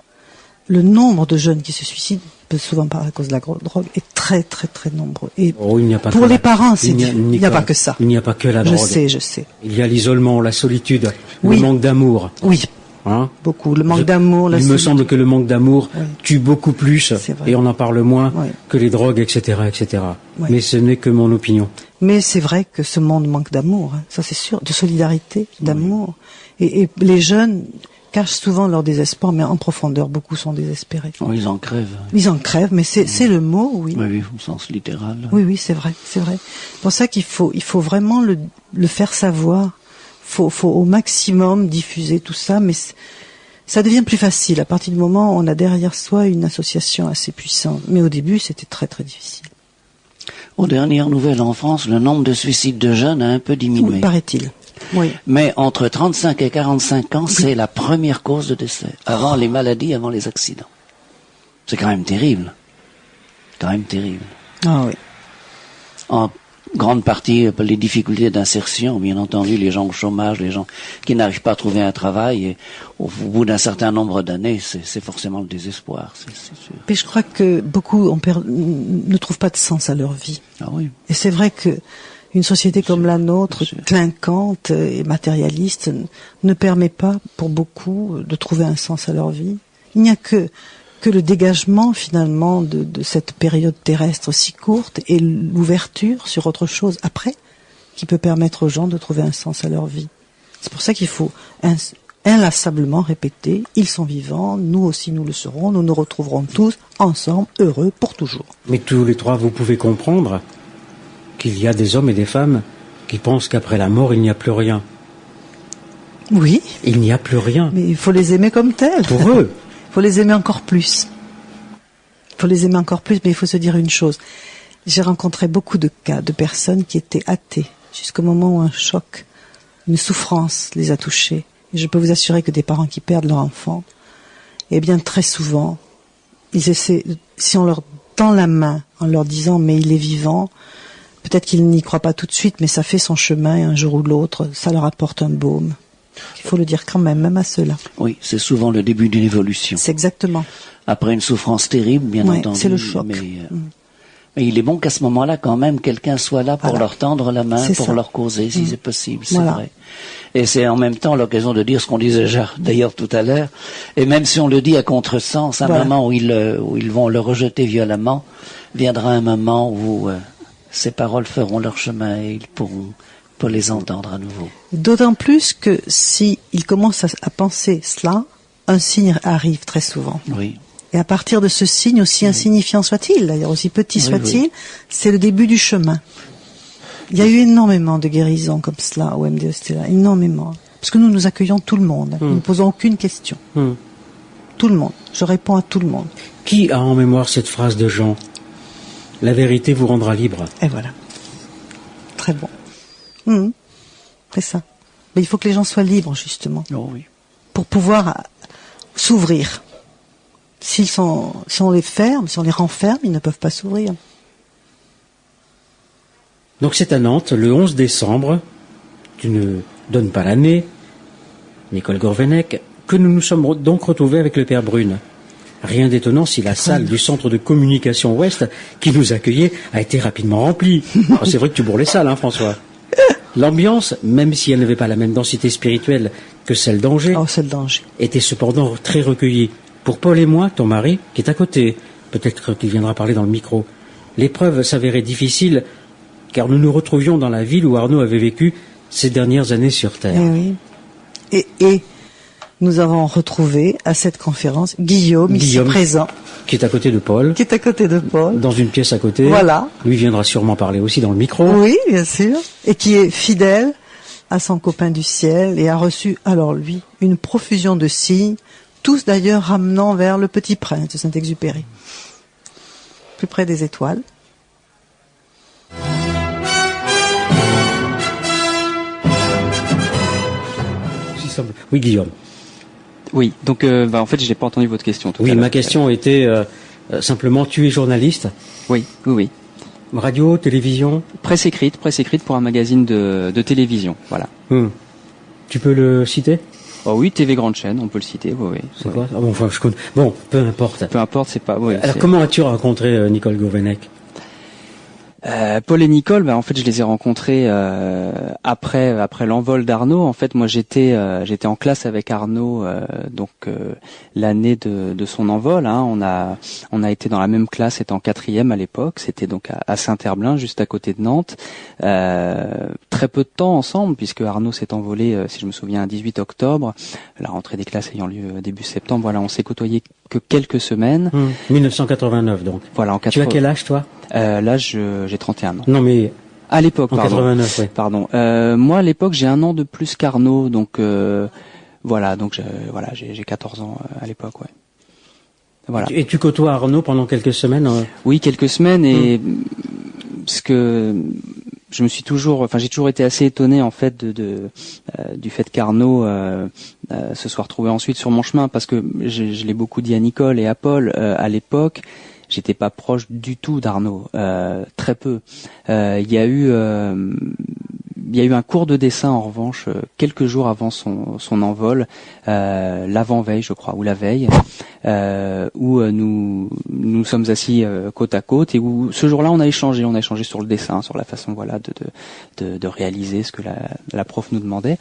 le nombre de jeunes qui se suicident, souvent par cause de la drogue, est très très très nombreux. Et il n'y a pas pour les parents, il n'y a pas que ça. Il n'y a pas que la drogue. Je sais. Il y a l'isolement, la solitude, oui. Le manque d'amour. Oui. Hein? Beaucoup. Le manque d'amour, la solitude. Il me semble que le manque d'amour tue beaucoup plus, et on en parle moins que les drogues, etc., etc. Oui. Mais ce n'est que mon opinion. Mais c'est vrai que ce monde manque d'amour, hein. Ça c'est sûr, de solidarité, d'amour. Et les jeunes cachent souvent leur désespoir, mais en profondeur, beaucoup sont désespérés. Oh, ils en crèvent. Ils en crèvent, mais c'est le mot, oui. Oui, au sens littéral. Oui, c'est vrai, c'est vrai. C'est pour ça qu'il faut vraiment le faire savoir. Faut au maximum diffuser tout ça, mais ça devient plus facile à partir du moment où on a derrière soi une association assez puissante. Mais au début, c'était très très difficile. Aux dernières nouvelles en France, le nombre de suicides de jeunes a un peu diminué. Oui, paraît-il. Oui. Mais entre 35 et 45 ans, c'est la première cause de décès. Avant les maladies, avant les accidents. C'est quand même terrible. quand même terrible. Ah oui. En grande partie, les difficultés d'insertion, bien entendu, les gens au chômage, les gens qui n'arrivent pas à trouver un travail, et au bout d'un certain nombre d'années, c'est forcément le désespoir, c'est sûr. Mais je crois que beaucoup ne trouvent pas de sens à leur vie. Ah oui. Et c'est vrai que une société comme la nôtre, clinquante et matérialiste, ne permet pas, pour beaucoup, de trouver un sens à leur vie. Il n'y a que le dégagement, finalement, de cette période terrestre si courte et l'ouverture sur autre chose après, qui peut permettre aux gens de trouver un sens à leur vie. C'est pour ça qu'il faut inlassablement répéter, ils sont vivants, nous aussi nous le serons, nous nous retrouverons tous ensemble, heureux pour toujours. Mais tous les trois, vous pouvez comprendre qu'il y a des hommes et des femmes qui pensent qu'après la mort, il n'y a plus rien. Oui. Il n'y a plus rien. Mais il faut les aimer comme tels. Pour eux. Il faut les aimer encore plus. Il faut les aimer encore plus, mais il faut se dire une chose. J'ai rencontré beaucoup de cas de personnes qui étaient athées, jusqu'au moment où un choc, une souffrance les a touchés. Et je peux vous assurer que des parents qui perdent leur enfant, eh bien très souvent, ils essaient, si on leur tend la main en leur disant mais il est vivant, peut-être qu'ils n'y croient pas tout de suite, mais ça fait son chemin et un jour ou l'autre, ça leur apporte un baume. Il faut le dire quand même à ceux-là. Oui, c'est souvent le début d'une évolution. C'est exactement. Après une souffrance terrible, bien entendu. C'est le choc. Mais il est bon qu'à ce moment-là, quand même, quelqu'un soit là pour leur tendre la main, pour leur causer, si c'est possible, c'est vrai. Et c'est en même temps l'occasion de dire ce qu'on disait d'ailleurs tout à l'heure. Et même si on le dit à contresens, à un moment où ils vont le rejeter violemment, viendra un moment où ces paroles feront leur chemin et ils pourront les entendre à nouveau. D'autant plus que si ils commencent à penser cela, un signe arrive très souvent. Oui. Et à partir de ce signe, aussi insignifiant soit-il, d'ailleurs aussi petit soit-il, c'est le début du chemin. Il y a eu énormément de guérisons comme cela au MDE Stella, énormément. Parce que nous, nous accueillons tout le monde. Nous ne posons aucune question. Tout le monde. Je réponds à tout le monde. Qui a en mémoire cette phrase de Jean ? La vérité vous rendra libre. Et voilà. Très bon. C'est ça. Mais il faut que les gens soient libres, justement. Oh oui. Pour pouvoir s'ouvrir. Si on les ferme, si on les renferme, ils ne peuvent pas s'ouvrir. Donc c'est à Nantes, le 11 décembre, tu ne donnes pas l'année, Nicole Gourvenec, que nous nous sommes donc retrouvés avec le Père Brune. Rien d'étonnant si la salle du centre de communication Ouest qui nous accueillait a été rapidement remplie. Alors, c'est vrai que tu bourres les salles, hein, François. L'ambiance, même si elle n'avait pas la même densité spirituelle que celle d'Angers, était cependant très recueillie. Pour Paul et moi, ton mari, qui est à côté, peut-être qu'il viendra parler dans le micro, l'épreuve s'avérait difficile car nous nous retrouvions dans la ville où Arnaud avait vécu ces dernières années sur Terre. Et nous avons retrouvé à cette conférence Guillaume, ici présent. Qui est à côté de Paul. Dans une pièce à côté. Voilà. Lui viendra sûrement parler aussi dans le micro. Oui, bien sûr. Et qui est fidèle à son copain du ciel et a reçu, alors lui, une profusion de signes, tous d'ailleurs ramenant vers le Petit Prince de Saint-Exupéry. Plus près des étoiles. Oui, Guillaume. Oui, donc en fait, je n'ai pas entendu votre question. Oui, ma question était simplement, tu es journaliste ? Oui. Radio, télévision ? Presse écrite pour un magazine de télévision, voilà. Tu peux le citer ? Oh oui, TV Grande Chaîne, on peut le citer, oui. C'est quoi ? Ah bon, enfin, je connais. Bon, peu importe. Peu importe, c'est pas... Oui, alors, comment as-tu rencontré Nicole Gourvenec ? Paul et Nicole, en fait, je les ai rencontrés après l'envol d'Arnaud. En fait, moi, j'étais en classe avec Arnaud, l'année de son envol. Hein. On a été dans la même classe, étant en 4e à l'époque. C'était donc à Saint-Herblain, juste à côté de Nantes. Très peu de temps ensemble, puisque Arnaud s'est envolé, si je me souviens, un 18 octobre. La rentrée des classes ayant lieu début septembre. Voilà, on s'est côtoyés que quelques semaines. 1989, donc. Voilà, Tu as quel âge, toi ? Là, j'ai 31 ans. Non, mais... À l'époque, en 89, oui. Pardon. Moi, à l'époque, j'ai un an de plus qu'Arnaud, donc j'ai 14 ans à l'époque, ouais. Voilà. Et tu côtoies Arnaud pendant quelques semaines Oui, quelques semaines, et parce que j'ai toujours été assez étonné en fait du fait qu'Arnaud se soit retrouvé ensuite sur mon chemin, parce que je l'ai beaucoup dit à Nicole et à Paul à l'époque. j'étais pas proche du tout d'Arnaud, très peu. Il y a eu un cours de dessin en revanche quelques jours avant son envol, l'avant-veille je crois, ou la veille, où nous sommes assis côte à côte et où ce jour-là on a échangé sur le dessin, sur la façon de réaliser ce que la prof nous demandait.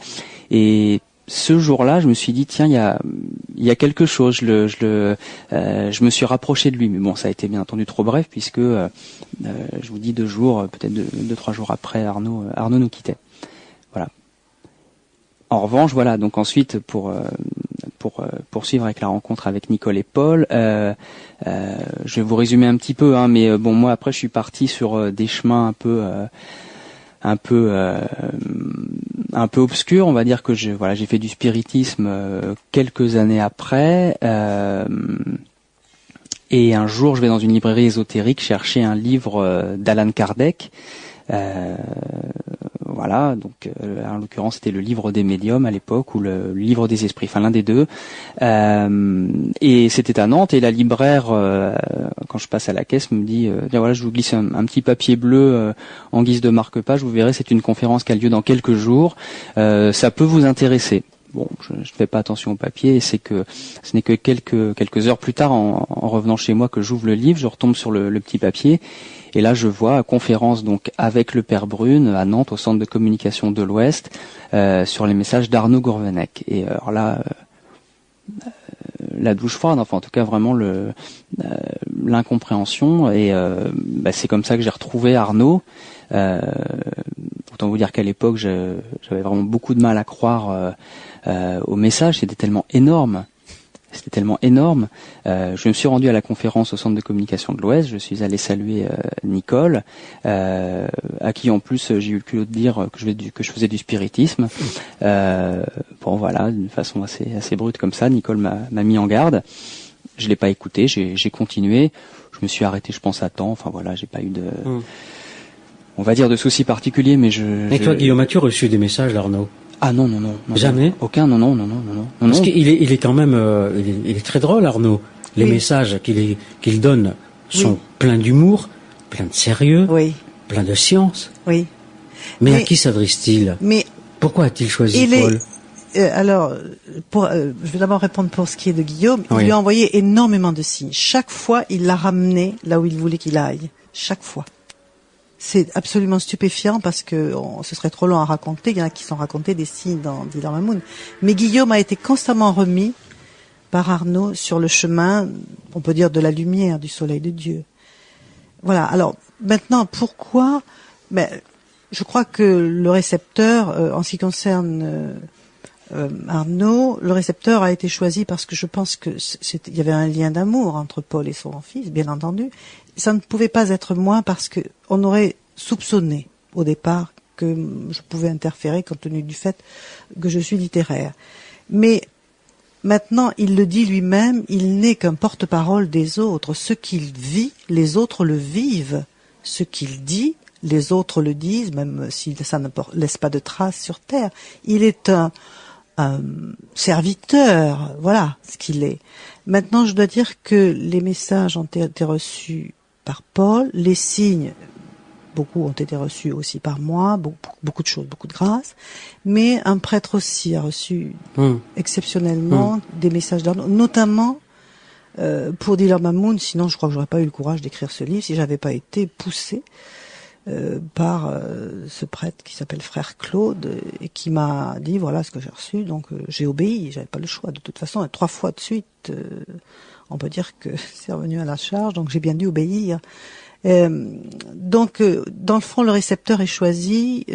Et ce jour-là, je me suis dit tiens, il y a quelque chose. Je me suis rapproché de lui, mais bon, ça a été bien entendu trop bref puisque je vous dis 2 jours, peut-être 2-3 jours après, Arnaud nous quittait. Voilà. En revanche, voilà. Donc ensuite, pour poursuivre avec la rencontre avec Nicole et Paul, je vais vous résumer un petit peu, hein, mais bon, moi après, je suis parti sur des chemins un peu obscur, on va dire que j'ai fait du spiritisme quelques années après, et un jour je vais dans une librairie ésotérique chercher un livre d'Allan Kardec, voilà, donc en l'occurrence c'était le livre des médiums à l'époque ou le livre des esprits, enfin l'un des deux, et c'était à Nantes et la libraire quand je passe à la caisse me dit bien voilà, je vous glisse un petit papier bleu en guise de marque-page, vous verrez c'est une conférence qui a lieu dans quelques jours, ça peut vous intéresser. Bon, je ne fais pas attention au papier et ce n'est que quelques heures plus tard en revenant chez moi que j'ouvre le livre, je retombe sur le petit papier. Et là, je vois conférence donc avec le Père Brune à Nantes au Centre de communication de l'Ouest sur les messages d'Arnaud Gourvenec. Et alors là, la douche froide, enfin en tout cas vraiment l'incompréhension. Et c'est comme ça que j'ai retrouvé Arnaud. Autant vous dire qu'à l'époque, j'avais vraiment beaucoup de mal à croire au message. C'était tellement énorme. Je me suis rendu à la conférence au Centre de communication de l'Ouest. Je suis allé saluer Nicole, à qui en plus j'ai eu le culot de dire que je faisais du spiritisme. Bon voilà, d'une façon assez brute comme ça, Nicole m'a mis en garde. Je l'ai pas écouté, j'ai continué. Je me suis arrêté, je pense, à temps. Enfin voilà, j'ai pas eu on va dire de soucis particuliers, mais Et toi, Guillaume, as-tu reçu des messages d'Arnaud? Ah non. Jamais? Aucun, non. Parce qu'il est quand même, il est très drôle, Arnaud. Les messages qu'il donne sont pleins d'humour, pleins de sérieux, pleins de science. Oui. Mais à qui s'adresse-t-il? Pourquoi a-t-il choisi Paul? Alors, je vais d'abord répondre pour ce qui est de Guillaume. Il lui a envoyé énormément de signes. Chaque fois, il l'a ramené là où il voulait qu'il aille. Chaque fois. C'est absolument stupéfiant parce que ce serait trop long à raconter. Il y en a qui sont racontés des signes dans Dealer Mamoun. Mais Guillaume a été constamment remis par Arnaud sur le chemin, on peut dire, de la lumière, du soleil de Dieu. Voilà. Alors, maintenant, pourquoi? Je crois que le récepteur, en ce qui concerne Arnaud, le récepteur a été choisi parce que je pense que il y avait un lien d'amour entre Paul et son fils, bien entendu. Ça ne pouvait pas être moi parce que on aurait soupçonné au départ que je pouvais interférer compte tenu du fait que je suis littéraire. Mais maintenant, il le dit lui-même, il n'est qu'un porte-parole des autres. Ce qu'il vit, les autres le vivent. Ce qu'il dit, les autres le disent, même si ça ne laisse pas de traces sur terre. Il est un serviteur, voilà ce qu'il est. Maintenant, je dois dire que les messages ont été reçus par Paul, les signes, beaucoup ont été reçus aussi par moi, beaucoup de choses, beaucoup de grâces, mais un prêtre aussi a reçu exceptionnellement des messages d'Arnaud, notamment pour Dealer Mamoun. Sinon, je crois que j'aurais pas eu le courage d'écrire ce livre si j'avais pas été poussé par ce prêtre qui s'appelle Frère Claude et qui m'a dit voilà ce que j'ai reçu, donc j'ai obéi, j'avais pas le choix de toute façon, et 3 fois de suite on peut dire que c'est revenu à la charge, donc j'ai bien dû obéir. Donc dans le fond le récepteur est choisi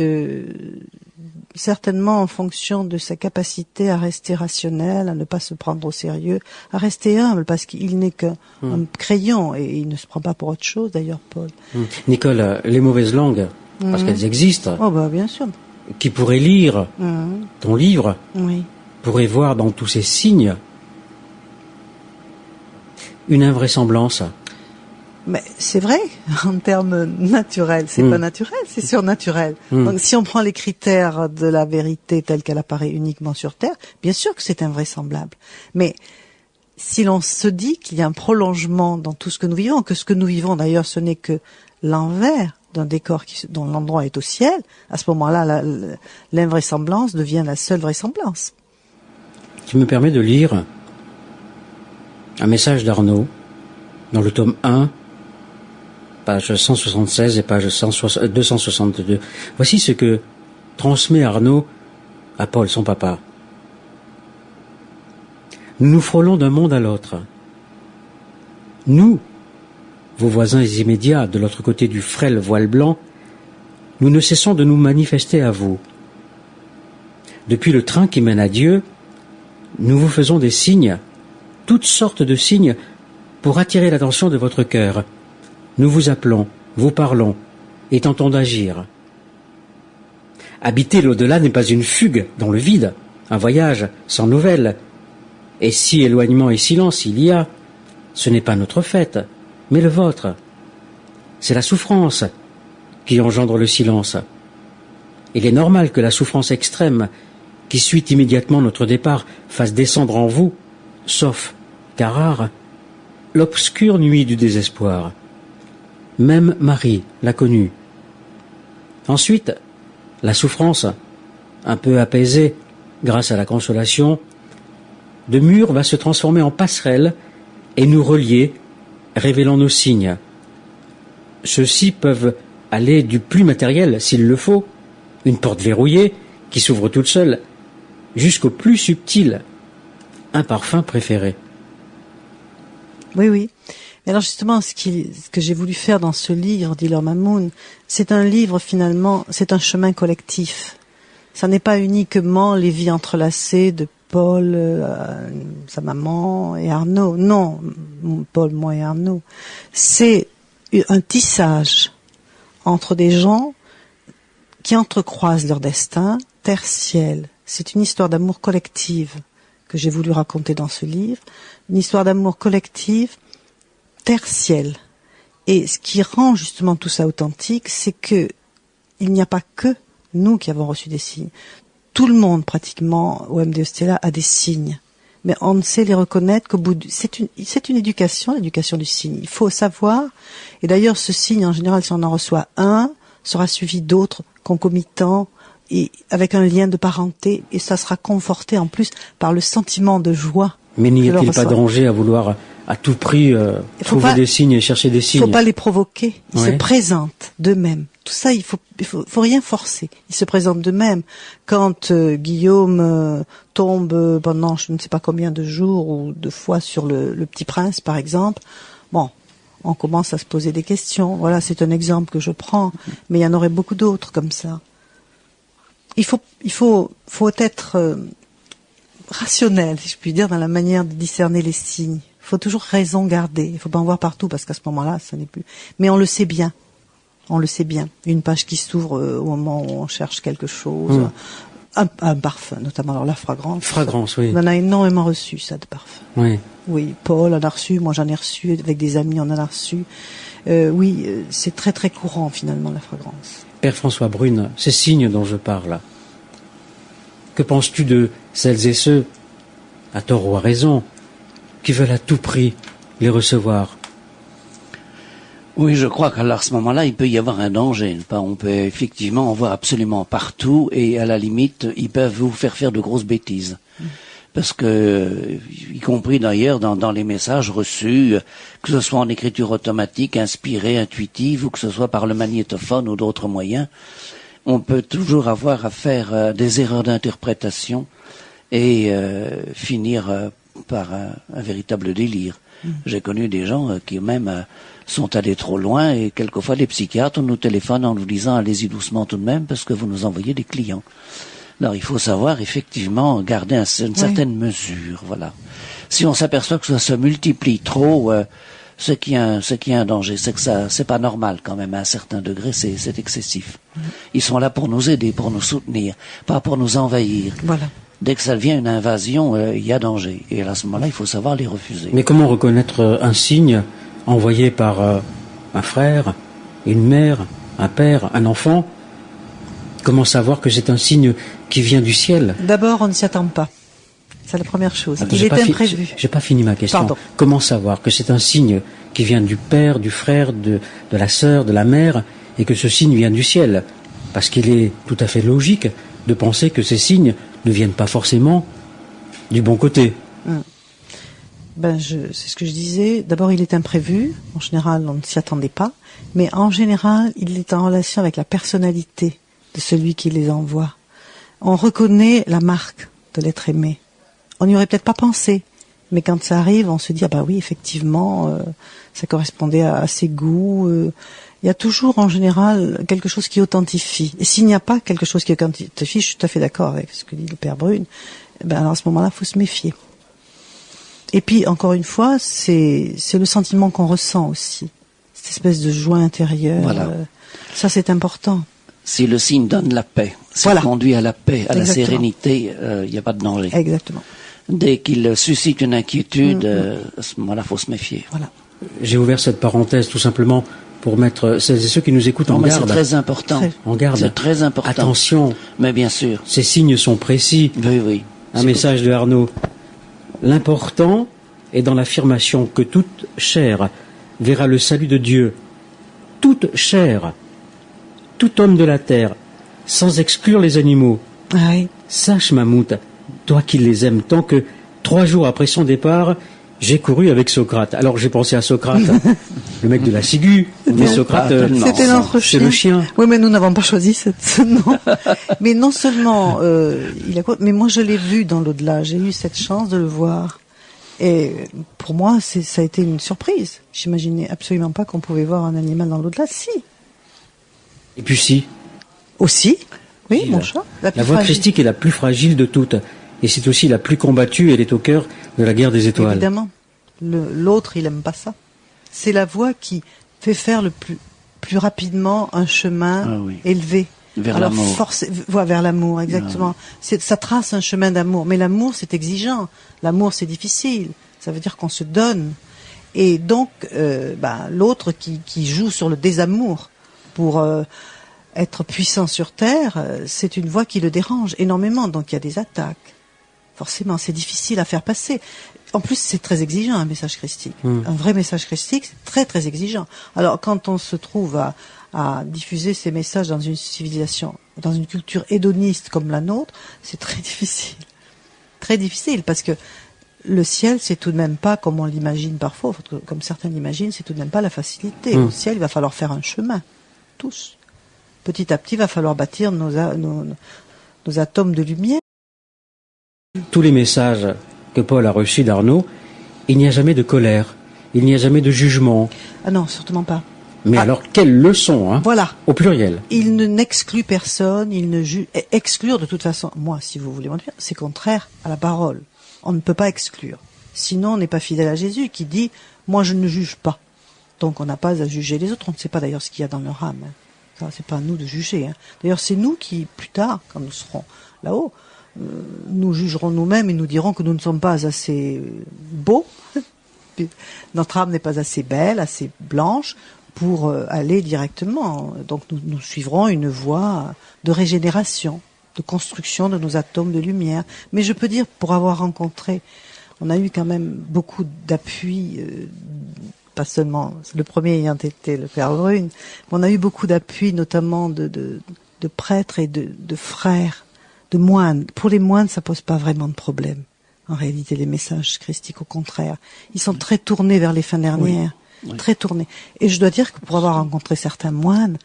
certainement en fonction de sa capacité à rester rationnel, à ne pas se prendre au sérieux, à rester humble, parce qu'il n'est qu'un crayon et il ne se prend pas pour autre chose d'ailleurs, Paul. Nicole, les mauvaises langues, parce qu'elles existent, bien sûr, qui pourraient lire ton livre, pourraient voir dans tous ces signes une invraisemblance. Mais c'est vrai, en termes naturels, c'est pas naturel, c'est surnaturel. Donc si on prend les critères de la vérité telle qu'elle apparaît uniquement sur Terre, bien sûr que c'est invraisemblable. Mais si l'on se dit qu'il y a un prolongement dans tout ce que nous vivons, que ce que nous vivons d'ailleurs ce n'est que l'envers d'un décor dont l'endroit est au ciel, à ce moment-là, l'invraisemblance devient la seule vraisemblance. Tu me permets de lire un message d'Arnaud dans le tome 1, page 176 et page 262. Voici ce que transmet Arnaud à Paul, son papa. Nous nous frôlons d'un monde à l'autre. Nous, vos voisins immédiats de l'autre côté du frêle voile blanc, nous ne cessons de nous manifester à vous. Depuis le train qui mène à Dieu, nous vous faisons des signes, toutes sortes de signes, pour attirer l'attention de votre cœur. Nous vous appelons, vous parlons, et tentons d'agir. Habiter l'au-delà n'est pas une fugue dans le vide, un voyage sans nouvelles. Et si éloignement et silence il y a, ce n'est pas notre fait, mais le vôtre. C'est la souffrance qui engendre le silence. Il est normal que la souffrance extrême qui suit immédiatement notre départ fasse descendre en vous, sauf car rare, l'obscure nuit du désespoir. Même Marie l'a connue. Ensuite, la souffrance, un peu apaisée grâce à la consolation, de mur va se transformer en passerelle et nous relier, révélant nos signes. Ceux-ci peuvent aller du plus matériel, s'il le faut, une porte verrouillée qui s'ouvre toute seule, jusqu'au plus subtil, un parfum préféré. Oui, oui. Mais alors justement, ce que j'ai voulu faire dans ce livre d'Ilor Mamoun, c'est un livre finalement, c'est un chemin collectif. Ça n'est pas uniquement les vies entrelacées de Paul, sa maman et Arnaud. Non, Paul, moi et Arnaud. C'est un tissage entre des gens qui entrecroisent leur destin, terre-ciel. C'est une histoire d'amour collective que j'ai voulu raconter dans ce livre. Une histoire d'amour collective, terre-ciel. Et ce qui rend justement tout ça authentique, c'est que il n'y a pas que nous qui avons reçu des signes. Tout le monde, pratiquement, au MDE Stella, a des signes. Mais on ne sait les reconnaître qu'au bout c'est une éducation, l'éducation du signe. Il faut savoir. Et d'ailleurs, ce signe, en général, si on en reçoit un, sera suivi d'autres concomitants, et avec un lien de parenté, et ça sera conforté en plus par le sentiment de joie. Mais n'y a-t-il pas danger à vouloir à tout prix trouver des signes et chercher des signes? Il ne faut pas les provoquer. Ils se présentent d'eux-mêmes. Tout ça, il faut rien forcer. Ils se présentent d'eux-mêmes. Quand Guillaume tombe pendant je ne sais pas combien de jours ou de fois sur le Petit Prince, par exemple, bon, on commence à se poser des questions. Voilà, c'est un exemple que je prends. Mais il y en aurait beaucoup d'autres comme ça. Il faut être rationnel, si je puis dire, dans la manière de discerner les signes. Il faut toujours raison garder. Il ne faut pas en voir partout parce qu'à ce moment-là, ça n'est plus. Mais on le sait bien. On le sait bien. Une page qui s'ouvre au moment où on cherche quelque chose. Un parfum, notamment. Alors la fragrance. Fragrance, oui. On en a énormément reçu, ça, de parfum. Oui. Oui, Paul en a reçu, moi j'en ai reçu, avec des amis on en a reçu. Oui, c'est très très courant finalement, la fragrance. Père François Brune, ces signes dont je parle, que penses-tu de celles et ceux, à tort ou à raison, qui veulent à tout prix les recevoir? Oui, je crois qu'à ce moment-là, il peut y avoir un danger. On peut effectivement en voir absolument partout et à la limite, ils peuvent vous faire de grosses bêtises. Parce que, y compris d'ailleurs dans les messages reçus, que ce soit en écriture automatique, inspirée, intuitive, ou que ce soit par le magnétophone ou d'autres moyens, on peut toujours avoir à faire des erreurs d'interprétation et finir par un véritable délire. J'ai connu des gens qui même sont allés trop loin et quelquefois les psychiatres nous téléphonent en nous disant allez-y doucement tout de même parce que vous nous envoyez des clients. Alors il faut savoir effectivement garder une certaine mesure, voilà. Si on s'aperçoit que ça se multiplie trop, ce qui est un danger, c'est que ça, c'est pas normal quand même à un certain degré, c'est excessif. Ils sont là pour nous aider, pour nous soutenir, pas pour nous envahir. Voilà. Dès que ça devient une invasion, il y a danger. Et à ce moment-là, il faut savoir les refuser. Mais comment reconnaître un signe envoyé par un frère, une mère, un père, un enfant? Comment savoir que c'est un signe qui vient du ciel? D'abord, on ne s'y attend pas. C'est la première chose. Attends, Il est imprévu. J'ai pas fini ma question. Pardon. Comment savoir que c'est un signe qui vient du père, du frère, de la sœur, de la mère, et que ce signe vient du ciel? Parce qu'il est tout à fait logique de penser que ces signes ne viennent pas forcément du bon côté. C'est ce que je disais. D'abord, il est imprévu. En général, on ne s'y attendait pas. Mais en général, il est en relation avec la personnalité de celui qui les envoie. On reconnaît la marque de l'être aimé. On n'y aurait peut-être pas pensé. Mais quand ça arrive, on se dit, ah bah oui, effectivement, ça correspondait à ses goûts. Il y a toujours, en général, quelque chose qui authentifie. Et s'il n'y a pas quelque chose qui authentifie, je suis tout à fait d'accord avec ce que dit le Père Brune, alors à ce moment-là, il faut se méfier. Et puis, encore une fois, c'est le sentiment qu'on ressent aussi. Cette espèce de joie intérieure. Voilà. Ça, c'est important. Si le signe donne la paix, s'il conduit à la paix, à la sérénité, il n'y a pas de danger. Exactement. Dès qu'il suscite une inquiétude, à ce moment-là, il faut se méfier. Voilà. J'ai ouvert cette parenthèse tout simplement pour mettre celles et ceux qui nous écoutent en mais garde. c'est très important. En garde. C'est très important. Attention. Mais bien sûr. Ces signes sont précis. Oui. Un message de Arnaud. L'important est dans l'affirmation que toute chair verra le salut de Dieu. Toute chair, tout homme de la terre, sans exclure les animaux. Ah oui. Sache, Mammouth, toi qui les aimes tant, que 3 jours après son départ, j'ai couru avec Socrate. Alors j'ai pensé à Socrate, le mec de la ciguë, mais Socrate, c'était notre chien. C'est le chien. Oui, mais nous n'avons pas choisi ce nom. Mais non seulement mais moi je l'ai vu dans l'au-delà. J'ai eu cette chance de le voir. Et pour moi, ça a été une surprise. J'imaginais absolument pas qu'on pouvait voir un animal dans l'au-delà. Si. Et puis si. Aussi. Oui, mon chat. La voie christique est la plus fragile de toutes. Et c'est aussi la plus combattue. Elle est au cœur de la guerre des étoiles. Évidemment. L'autre, il aime pas ça. C'est la voie qui fait faire le plus rapidement un chemin élevé. Vers l'amour. Vers l'amour, exactement. Ça trace un chemin d'amour. Mais l'amour, c'est exigeant. L'amour, c'est difficile. Ça veut dire qu'on se donne. Et donc, l'autre qui joue sur le désamour pour être puissant sur Terre, c'est une voie qui le dérange énormément. Donc, il y a des attaques. Forcément, c'est difficile à faire passer. En plus, c'est très exigeant, un message christique. Un vrai message christique, c'est très, très exigeant. Alors, quand on se trouve à diffuser ces messages dans une civilisation, dans une culture hédoniste comme la nôtre, c'est très difficile. Très difficile, parce que le ciel, c'est tout de même pas, comme on l'imagine parfois, comme certains l'imaginent, c'est tout de même pas la facilité. Au ciel, il va falloir faire un chemin. Tous. Petit à petit, il va falloir bâtir nos atomes de lumière. Tous les messages que Paul a reçus d'Arnaud, il n'y a jamais de colère, il n'y a jamais de jugement. Ah non, certainement pas. Mais alors, quelle leçon, hein, voilà. Au pluriel. Il n'exclut personne, il ne juge. Exclure, de toute façon, moi, si vous voulez m'en dire, c'est contraire à la parole. On ne peut pas exclure. Sinon, on n'est pas fidèle à Jésus qui dit, moi, je ne juge pas. Donc, on n'a pas à juger les autres. On ne sait pas d'ailleurs ce qu'il y a dans leur âme. Ça, c'est pas à nous de juger. Hein. D'ailleurs, c'est nous qui, plus tard, quand nous serons là-haut, nous jugerons nous-mêmes et nous dirons que nous ne sommes pas assez beaux. Notre âme n'est pas assez belle, assez blanche pour aller directement. Donc nous suivrons une voie de régénération, de construction de nos atomes de lumière. Mais je peux dire, pour avoir rencontré, on a eu quand même beaucoup d'appui, pas seulement le premier ayant été le Père Brune, mais on a eu beaucoup d'appui, notamment de prêtres et de frères, de moines. Pour les moines, ça pose pas vraiment de problème. En réalité, les messages christiques, au contraire, ils sont très tournés vers les fins dernières. Oui. Très tournés. Et je dois dire que pour avoir rencontré certains moines,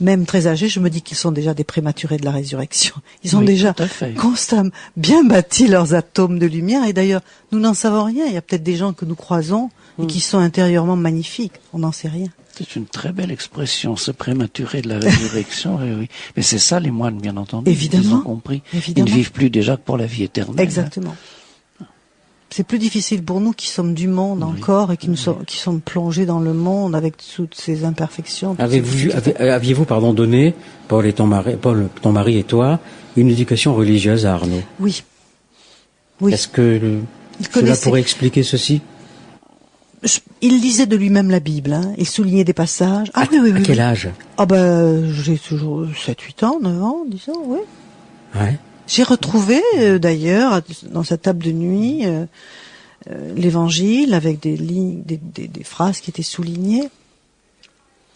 même très âgés, je me dis qu'ils sont déjà des prématurés de la résurrection. Ils ont déjà constamment bien bâti leurs atomes de lumière. Et d'ailleurs, nous n'en savons rien. Il y a peut-être des gens que nous croisons et qui sont intérieurement magnifiques. On n'en sait rien. C'est une très belle expression, se prématurer de la résurrection. Oui. Mais c'est ça, les moines, bien entendu. Évidemment. Ils ont compris. Évidemment. Ils ne vivent plus déjà que pour la vie éternelle. Exactement. C'est plus difficile pour nous qui sommes du monde encore et qui sommes plongés dans le monde avec toutes ces imperfections. Aviez-vous donné, Paul, ton mari et toi, une éducation religieuse à Arnaud? Oui. Est-ce que cela pourrait expliquer ceci? Il lisait de lui-même la Bible, hein. Il soulignait des passages. Ah oui. À quel âge? J'ai toujours 7, 8 ans, 9 ans, 10 ans, oui. Ouais. J'ai retrouvé d'ailleurs dans sa table de nuit l'Évangile avec des lignes, des phrases qui étaient soulignées.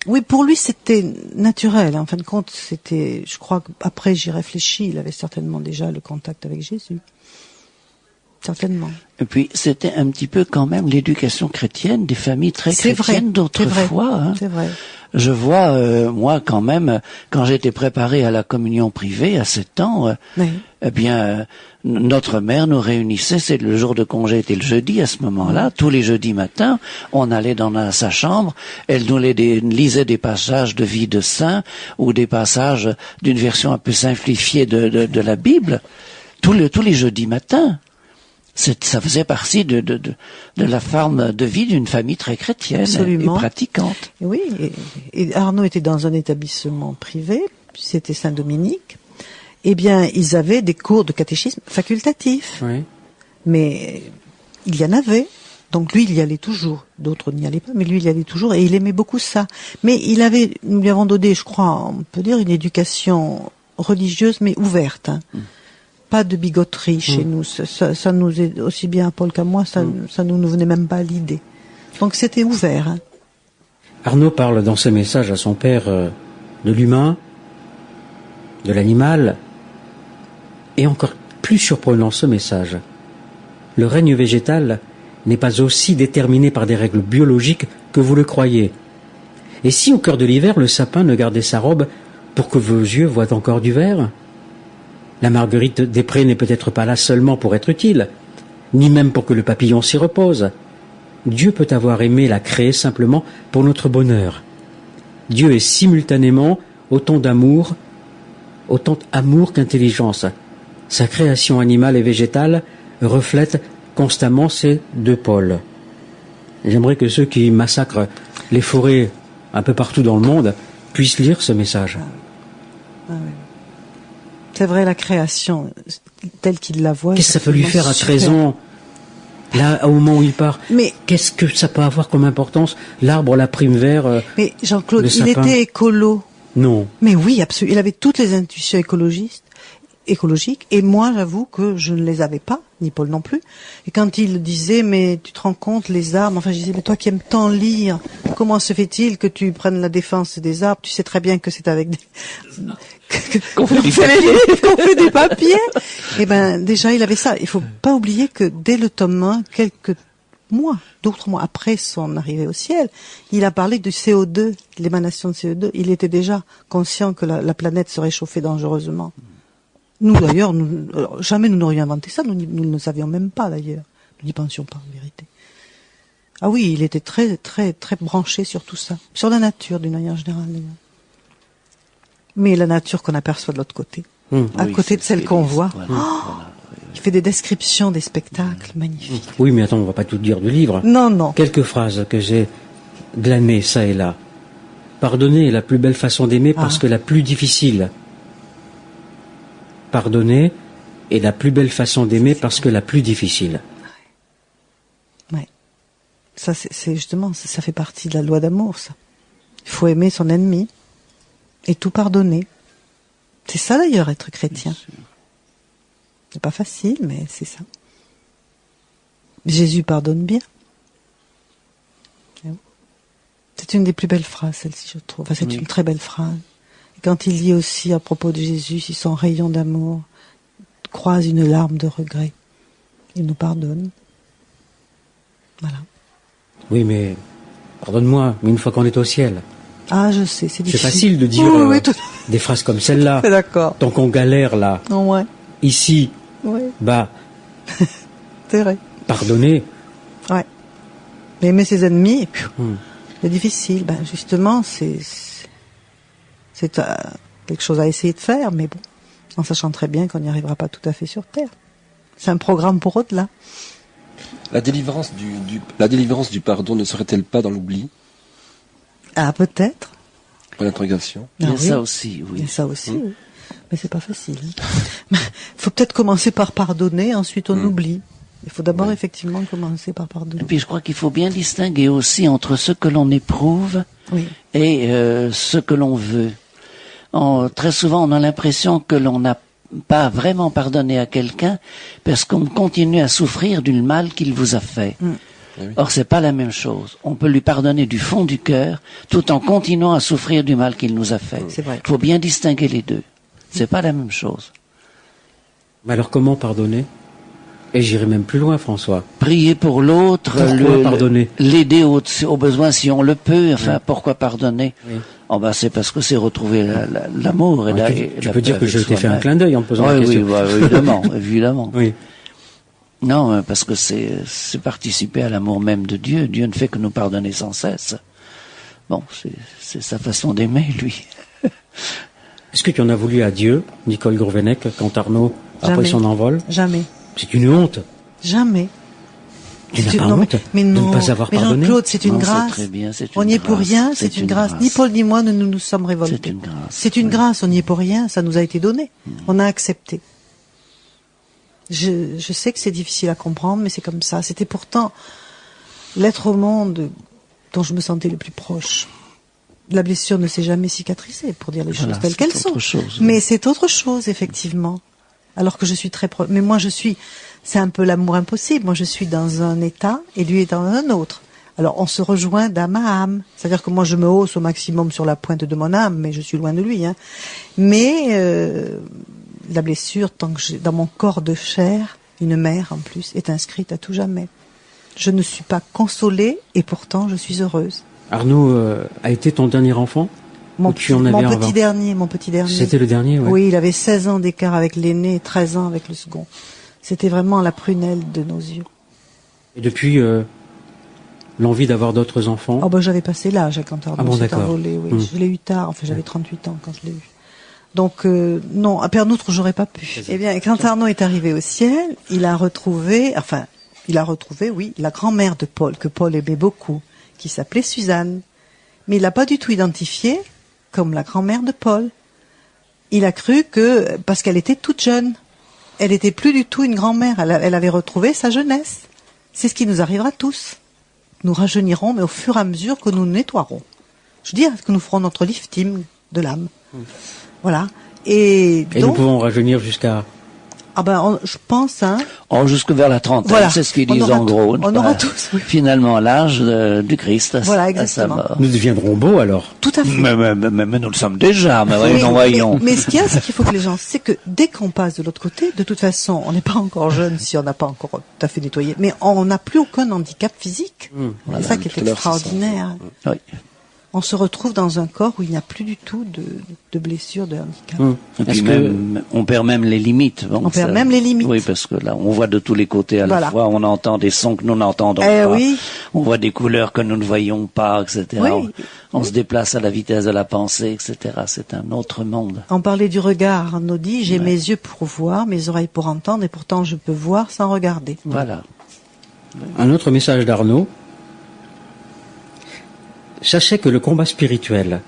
Oui, pour lui c'était naturel. En fin de compte, c'était, je crois qu'après j'y réfléchis, il avait certainement déjà le contact avec Jésus. Certainement. Et puis c'était un petit peu quand même l'éducation chrétienne des familles très chrétiennes d'autrefois. Hein. C'est vrai. Je vois, moi quand même, quand j'étais préparé à la communion privée à 7 ans, Oui. eh bien, notre mère nous réunissait, c'est le jour de congé était le jeudi à ce moment-là, tous les jeudis matins, on allait dans sa chambre, elle nous lisait des passages de vie de saint ou des passages d'une version un peu simplifiée de la Bible, tous les jeudis matins. Ça faisait partie de la forme de vie d'une famille très chrétienne. Absolument. Et pratiquante. Oui, et Arnaud était dans un établissement privé, c'était Saint-Dominique. Eh bien, ils avaient des cours de catéchisme facultatifs. Oui. Mais il y en avait. Donc lui, il y allait toujours. D'autres n'y allaient pas, mais lui, il y allait toujours et il aimait beaucoup ça. Mais nous lui avons donné, je crois, on peut dire, une éducation religieuse, mais ouverte. Hein. Pas de bigoterie chez nous. Ça nous est aussi bien à Paul qu'à moi, ça nous venait même pas à l'idée. Donc c'était ouvert. Hein. Arnaud parle dans ses messages à son père de l'humain, de l'animal, et encore plus surprenant ce message. Le règne végétal n'est pas aussi déterminé par des règles biologiques que vous le croyez. Et si au cœur de l'hiver, le sapin ne gardait sa robe pour que vos yeux voient encore du vert ? La marguerite des prés n'est peut-être pas là seulement pour être utile, ni même pour que le papillon s'y repose. Dieu peut avoir aimé la créer simplement pour notre bonheur. Dieu est simultanément autant amour qu'intelligence. Sa création animale et végétale reflète constamment ces deux pôles. J'aimerais que ceux qui massacrent les forêts un peu partout dans le monde puissent lire ce message. Ah oui. C'est vrai, la création, telle qu'il la voit. Qu'est-ce que ça peut lui faire à 13 ans, là, au moment où il part? Mais qu'est-ce que ça peut avoir comme importance? L'arbre, la prime vert, mais Jean-Claude, le il sapin. était écolo. Non. Mais oui, absolument. Il avait toutes les intuitions écologiques, et moi, j'avoue que je ne les avais pas, ni Paul non plus. Et quand il disait, mais tu te rends compte, les arbres, enfin, je disais, mais toi qui aimes tant lire, comment se fait-il que tu prennes la défense des arbres? Tu sais très bien que c'est avec des... qu'on fait des papiers. Eh ben, déjà, il avait ça. Il faut pas oublier que dès le tome 1, d'autres mois après son arrivée au ciel, il a parlé du CO2, l'émanation de CO2. Il était déjà conscient que la planète se réchauffait dangereusement. Nous, d'ailleurs, jamais nous n'aurions inventé ça. Nous ne le savions même pas, d'ailleurs. Nous n'y pensions pas, en vérité. Ah oui, il était très, très, très branché sur tout ça. Sur la nature, d'une manière générale, d'ailleurs. Mais la nature qu'on aperçoit de l'autre côté. À côté de celle qu'on voit. Voilà. Il fait des descriptions des spectacles magnifiques. Oui, mais attends, on va pas tout dire du livre. Non, non. Quelques phrases que j'ai glanées ça et là. Pardonner est la plus belle façon d'aimer parce que la plus difficile. Pardonner est la plus belle façon d'aimer parce que la plus difficile. Ouais. Ça, c'est justement, ça fait partie de la loi d'amour, ça. Il faut aimer son ennemi et tout pardonner. C'est ça d'ailleurs, être chrétien. C'est pas facile, mais c'est ça. Jésus pardonne bien. C'est une des plus belles phrases, celle-ci, je trouve. Enfin, c'est une très belle phrase. Et quand il dit aussi à propos de Jésus, si son rayon d'amour croise une larme de regret, il nous pardonne. Voilà. Oui, mais pardonne-moi, mais une fois qu'on est au ciel. Ah, je sais, c'est difficile. C'est facile de dire des phrases comme celle-là. D'accord. Tant qu'on galère là, Ouais. ici, Ouais. bah, C'est vrai. pardonner. Ouais. Mais aimer ses ennemis, c'est difficile. Ben, justement, c'est quelque chose à essayer de faire, mais bon, en sachant très bien qu'on n'y arrivera pas tout à fait sur Terre. C'est un programme pour au-delà. La délivrance du pardon ne serait-elle pas dans l'oubli? Ah, peut-être. Pour l'interrogation. Il y a oui. ça aussi, Il y oui. a ça aussi, oui. Mais c'est pas facile. Il faut peut-être commencer par pardonner, ensuite on oublie. Il faut d'abord effectivement commencer par pardonner. Et puis je crois qu'il faut bien distinguer aussi entre ce que l'on éprouve et ce que l'on veut. Très souvent, on a l'impression que l'on a pas vraiment pardonner à quelqu'un parce qu'on continue à souffrir du mal qu'il vous a fait. Or, c'est pas la même chose. On peut lui pardonner du fond du cœur tout en continuant à souffrir du mal qu'il nous a fait. C'est vrai. Il faut bien distinguer les deux. C'est pas la même chose. Mais alors comment pardonner? Et j'irai même plus loin, François. Prier pour l'autre, Pourquoi pardonner? l'aider au besoin si on le peut. Enfin, pourquoi pardonner? Oui. Oh ben, c'est parce que c'est retrouver l'amour et Tu peux dire que je t'ai fait un clin d'œil en te posant la question. Oui, évidemment, évidemment. Oui. Non, parce que c'est participer à l'amour même de Dieu. Dieu ne fait que nous pardonner sans cesse. Bon, c'est sa façon d'aimer, lui. Est-ce que tu en as voulu à Dieu, Nicole Gourvenec, quand Arnaud a Jamais. pris son envol? Jamais. C'est une honte. Jamais. Tu n'as C'est- pas non, honte mais de non, ne pas avoir mais pardonné? Jean-Claude, c'est une Non, c'est grâce. très bien, c'est On une n'y est pour grâce, rien, c'est c'est une une grâce. grâce. Ni Paul ni moi, nous sommes révoltés. C'est une grâce. C'est une Oui. grâce, on n'y est pour rien, ça nous a été donné. On a accepté. Je sais que c'est difficile à comprendre, mais c'est comme ça. C'était pourtant l'être au monde dont je me sentais le plus proche. La blessure ne s'est jamais cicatrisée, pour dire les Voilà, choses telles c'est qu'elles autre sont. chose, oui. Mais c'est autre chose, effectivement. Alors que je suis très proche. Mais moi, c'est un peu l'amour impossible. Moi, je suis dans un état et lui est dans un autre. Alors, on se rejoint d'âme à âme. C'est-à-dire que moi, je me hausse au maximum sur la pointe de mon âme, mais je suis loin de lui. Hein. Mais la blessure, tant que j'ai dans mon corps de chair, une mère en plus, est inscrite à tout jamais. Je ne suis pas consolée et pourtant je suis heureuse. Arnaud a été ton dernier enfant? Mon Ou tu en avais un avant? mon petit dernier. C'était le dernier, ouais. Oui, il avait 16 ans d'écart avec l'aîné et 13 ans avec le second. C'était vraiment la prunelle de nos yeux. Et depuis, l'envie d'avoir d'autres enfants? Oh ben j'avais passé l'âge quand Arnaud Ah bon, s'est d'accord. envolé. Oui. Je l'ai eu tard, enfin j'avais 38 ans quand je l'ai eu. Donc non, à perdre outre, j'aurais pas pu. Eh bien, quand Arnaud est arrivé au ciel, il a retrouvé, oui, la grand-mère de Paul, que Paul aimait beaucoup, qui s'appelait Suzanne. Mais il l'a pas du tout identifiée comme la grand-mère de Paul. Il a cru que, parce qu'elle était toute jeune, elle était plus du tout une grand-mère, elle avait retrouvé sa jeunesse. C'est ce qui nous arrivera tous. Nous rajeunirons, mais au fur et à mesure que nous nous nettoierons. Je dis que nous ferons notre lifting de l'âme. Voilà. Et Et nous donc, pouvons rajeunir jusqu'à... je pense, hein. Oh, jusque vers la trentaine, Voilà. c'est ce qu'ils On disent aura en gros. on aura tous, oui. Finalement, à l'âge du Christ, Voilà, à sa exactement. mort. Nous deviendrons beaux alors. Tout à fait. Mais nous le sommes déjà, mais Oui, voyons. mais ce qu'il y a, c'est qu'il faut que les gens, c'est que dès qu'on passe de l'autre côté, de toute façon, on n'est pas encore jeune si on n'a pas encore tout à fait nettoyé, mais on n'a plus aucun handicap physique. Voilà, C'est ça qui est tout à l'heure, c'est ça. extraordinaire. Oui. On se retrouve dans un corps où il n'y a plus du tout de blessures, de handicap. Et puis Est-ce même, on perd même les limites. Bon, On perd même les limites. Oui, parce que là, on voit de tous les côtés à la Voilà. fois. On entend des sons que nous n'entendons Eh pas. oui. On voit des couleurs que nous ne voyons pas, etc. Oui. On se déplace à la vitesse de la pensée, etc. C'est un autre monde. On parlait du regard, Arnaud dit, j'ai mes yeux pour voir, mes oreilles pour entendre, et pourtant je peux voir sans regarder. Voilà. Un autre message d'Arnaud. Sachez que le combat spirituel,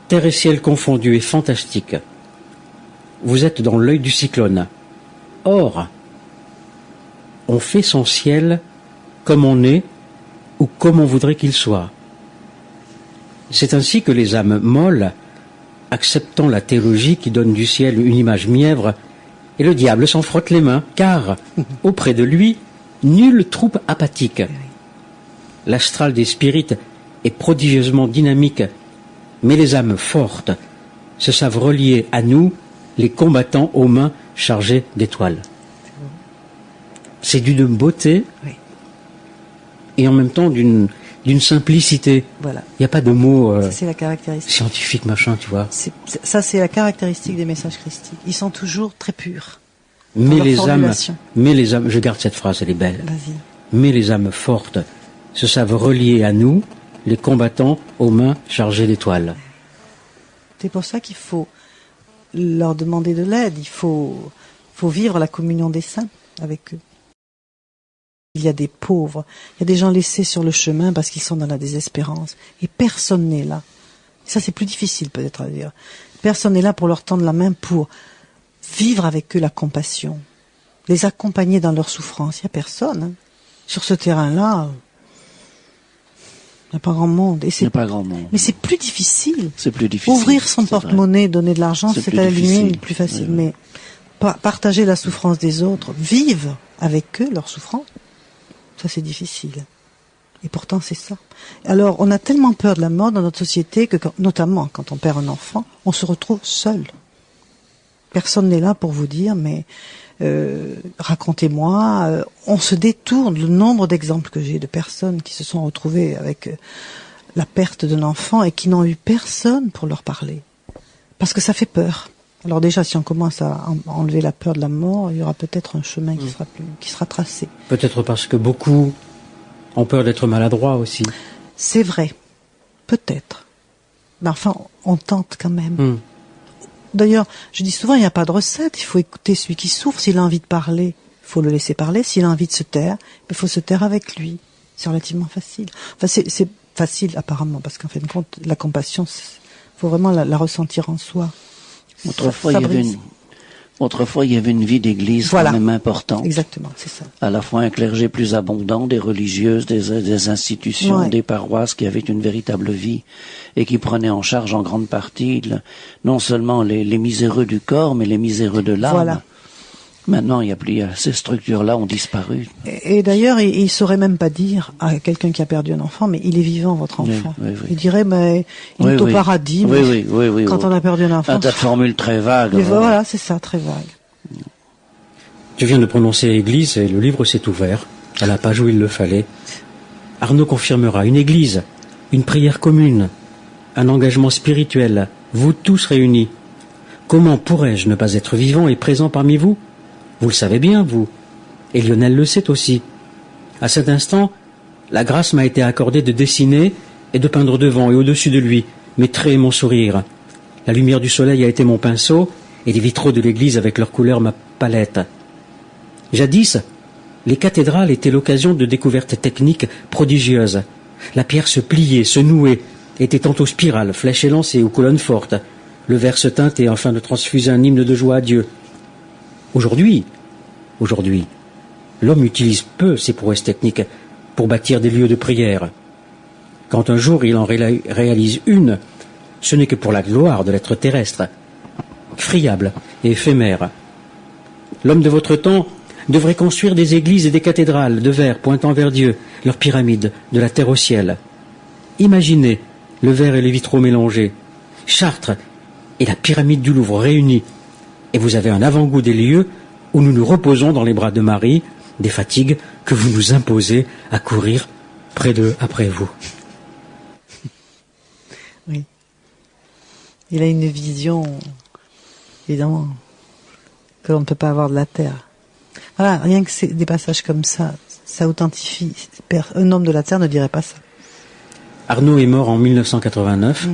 terre et ciel confondus, est fantastique. Vous êtes dans l'œil du cyclone. Or, on fait son ciel comme on est ou comme on voudrait qu'il soit. C'est ainsi que les âmes molles, acceptant la théologie qui donne du ciel une image mièvre, et le diable s'en frotte les mains, car, auprès de lui, nulle troupe apathique. L'astral des spirites est prodigieusement dynamique, mais les âmes fortes se savent relier à nous, les combattants aux mains chargées d'étoiles. C'est d'une beauté Oui. et en même temps d'une simplicité. Voilà. Il n'y a pas de mots Ça, c'est la caractéristique. scientifiques, machin, tu vois. Ça, c'est la caractéristique des messages christiques. Ils sont toujours très purs. Mais leur les âmes, formulation. je garde cette phrase, elle est belle. Vas-y. Mais les âmes fortes se savent relier à nous, les combattants aux mains chargées d'étoiles. C'est pour ça qu'il faut leur demander de l'aide. Il faut vivre la communion des saints avec eux. Il y a des pauvres, il y a des gens laissés sur le chemin parce qu'ils sont dans la désespérance. Et personne n'est là. Ça, c'est plus difficile peut-être à dire. Personne n'est là pour leur tendre la main, pour vivre avec eux la compassion, les accompagner dans leur souffrance. Il n'y a personne. Hein. Sur ce terrain-là, il n'y a pas grand monde. Et Il n'y a pas grand monde. mais c'est plus difficile. C'est plus difficile. Ouvrir son c'est vrai. porte-monnaie, donner de l'argent, C'est c'est plus à la difficile. limite plus facile. Oui, oui. Mais partager la souffrance des autres, vivre avec eux leur souffrance, ça c'est difficile. Et pourtant c'est ça. Alors on a tellement peur de la mort dans notre société que, notamment quand on perd un enfant, on se retrouve seul. Personne n'est là pour vous dire, mais racontez-moi. On se détourne. Le nombre d'exemples que j'ai de personnes qui se sont retrouvées avec la perte d'un enfant et qui n'ont eu personne pour leur parler. Parce que ça fait peur. Alors déjà, si on commence à enlever la peur de la mort, il y aura peut-être un chemin qui sera tracé. Peut-être parce que beaucoup ont peur d'être maladroits aussi. C'est vrai. Peut-être. Mais enfin, on tente quand même. D'ailleurs, je dis souvent, il n'y a pas de recette. Il faut écouter celui qui souffre. S'il a envie de parler, il faut le laisser parler. S'il a envie de se taire, il faut se taire avec lui. C'est relativement facile. Enfin, c'est facile apparemment, parce qu'en fin de compte, la compassion, faut vraiment la ressentir en soi. Autrefois, il y avait une vie d'église voilà. quand même importante. Exactement, c'est ça. À la fois un clergé plus abondant, des religieuses, des institutions, ouais. des paroisses qui avaient une véritable vie et qui prenaient en charge en grande partie non seulement les miséreux du corps, mais les miséreux de l'âme. Voilà. Maintenant, il y a plus, ces structures-là ont disparu. Et d'ailleurs, il saurait même pas dire à quelqu'un qui a perdu un enfant, mais il est vivant, votre enfant. Oui. Il dirait, mais il est au paradis. Oui, quand on a perdu un enfant. Un tas de formules très vagues. Voilà, c'est ça, très vague. Tu viens de prononcer église et le livre s'est ouvert, à la page où il le fallait. Arnaud confirmera une église, une prière commune, un engagement spirituel, vous tous réunis. Comment pourrais-je ne pas être vivant et présent parmi vous ? Vous le savez bien, vous. Et Lionel le sait aussi. À cet instant, la grâce m'a été accordée de dessiner et de peindre devant et au-dessus de lui mes traits et mon sourire. La lumière du soleil a été mon pinceau et les vitraux de l'église avec leurs couleurs ma palette. Jadis, les cathédrales étaient l'occasion de découvertes techniques prodigieuses. La pierre se pliait, se nouait, était tantôt spirale, flèche élancée ou colonne forte. Le verre se teintait afin de transfuser un hymne de joie à Dieu. Aujourd'hui, l'homme utilise peu ses prouesses techniques pour bâtir des lieux de prière. Quand un jour il en réalise une, ce n'est que pour la gloire de l'être terrestre, friable et éphémère. L'homme de votre temps devrait construire des églises et des cathédrales de verre pointant vers Dieu, leurs pyramides, de la terre au ciel. Imaginez le verre et les vitraux mélangés, Chartres et la pyramide du Louvre réunis, et vous avez un avant-goût des lieux où nous nous reposons dans les bras de Marie, des fatigues que vous nous imposez à courir près d'eux après vous. Oui. Il a une vision, évidemment, que l'on ne peut pas avoir de la terre. Voilà, rien que des passages comme ça, ça authentifie. Un homme de la terre ne dirait pas ça. Arnaud est mort en 1989.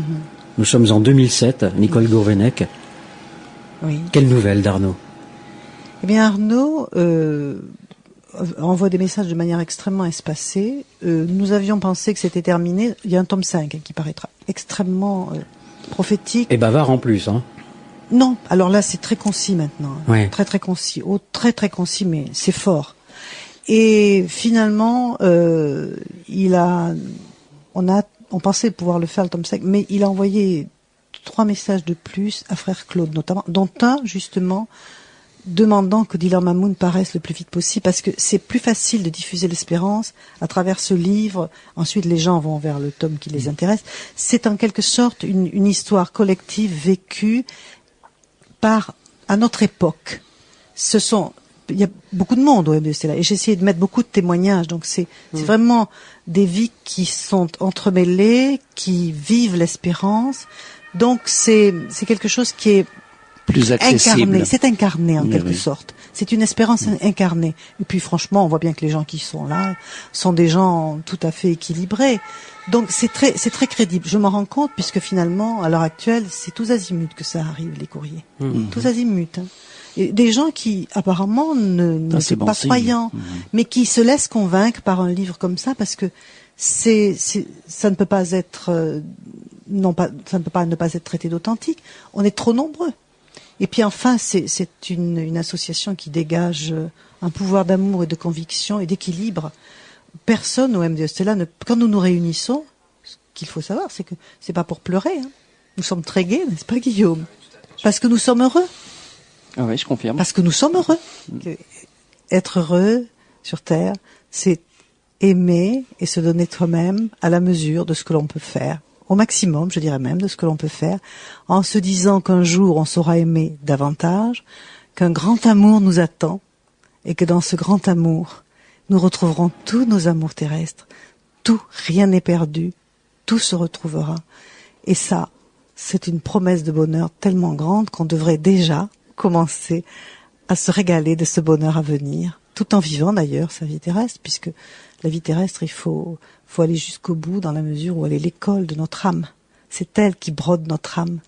Nous sommes en 2007, Nicole Gourvenec. Oui. Quelle nouvelle d'Arnaud ? Eh bien, Arnaud envoie des messages de manière extrêmement espacée. Nous avions pensé que c'était terminé. Il y a un tome 5 qui paraîtra extrêmement prophétique. Et bavard en plus, hein ? Non, alors là, c'est très concis maintenant. Ouais. Très, très concis. Très, très concis, mais c'est fort. Et finalement, on pensait pouvoir le faire le tome 5, mais il a envoyé 3 messages de plus à frère Claude, notamment, dont un, justement, demandant que Dealer Mamoun paraisse le plus vite possible, parce que c'est plus facile de diffuser l'espérance à travers ce livre. Ensuite, les gens vont vers le tome qui les intéresse. C'est en quelque sorte une histoire collective vécue à notre époque. Il y a beaucoup de monde au MDC là, et j'ai essayé de mettre beaucoup de témoignages, donc c'est vraiment des vies qui sont entremêlées, qui vivent l'espérance, donc c'est quelque chose qui est plus accessible. Incarné, c'est incarné en quelque sorte. C'est une espérance incarnée. Et puis franchement, on voit bien que les gens qui sont là sont des gens tout à fait équilibrés. Donc c'est très crédible. Je m'en rends compte puisque finalement, à l'heure actuelle, c'est tous azimuts que ça arrive, les courriers. Tous azimuts. Hein. Et des gens qui apparemment ne sont pas croyants, mais qui se laissent convaincre par un livre comme ça parce que ça ne peut pas être ça ne peut pas ne pas être traité d'authentique. On est trop nombreux. Et puis enfin, c'est une association qui dégage un pouvoir d'amour et de conviction et d'équilibre. Personne au MD Stella, quand nous nous réunissons, ce qu'il faut savoir, c'est que c'est pas pour pleurer. Hein. Nous sommes très gais, n'est-ce pas, Guillaume ? Parce que nous sommes heureux. Ah oui, je confirme. Parce que nous sommes heureux. Être heureux sur Terre, c'est aimer et se donner toi-même à la mesure de ce que l'on peut faire, au maximum, je dirais même, de ce que l'on peut faire, en se disant qu'un jour on saura aimer davantage, qu'un grand amour nous attend, et que dans ce grand amour, nous retrouverons tous nos amours terrestres. Tout, rien n'est perdu, tout se retrouvera. Et ça, c'est une promesse de bonheur tellement grande qu'on devrait déjà commencer à se régaler de ce bonheur à venir, tout en vivant d'ailleurs sa vie terrestre, puisque la vie terrestre, il faut aller jusqu'au bout dans la mesure où elle est l'école de notre âme. C'est elle qui brode notre âme.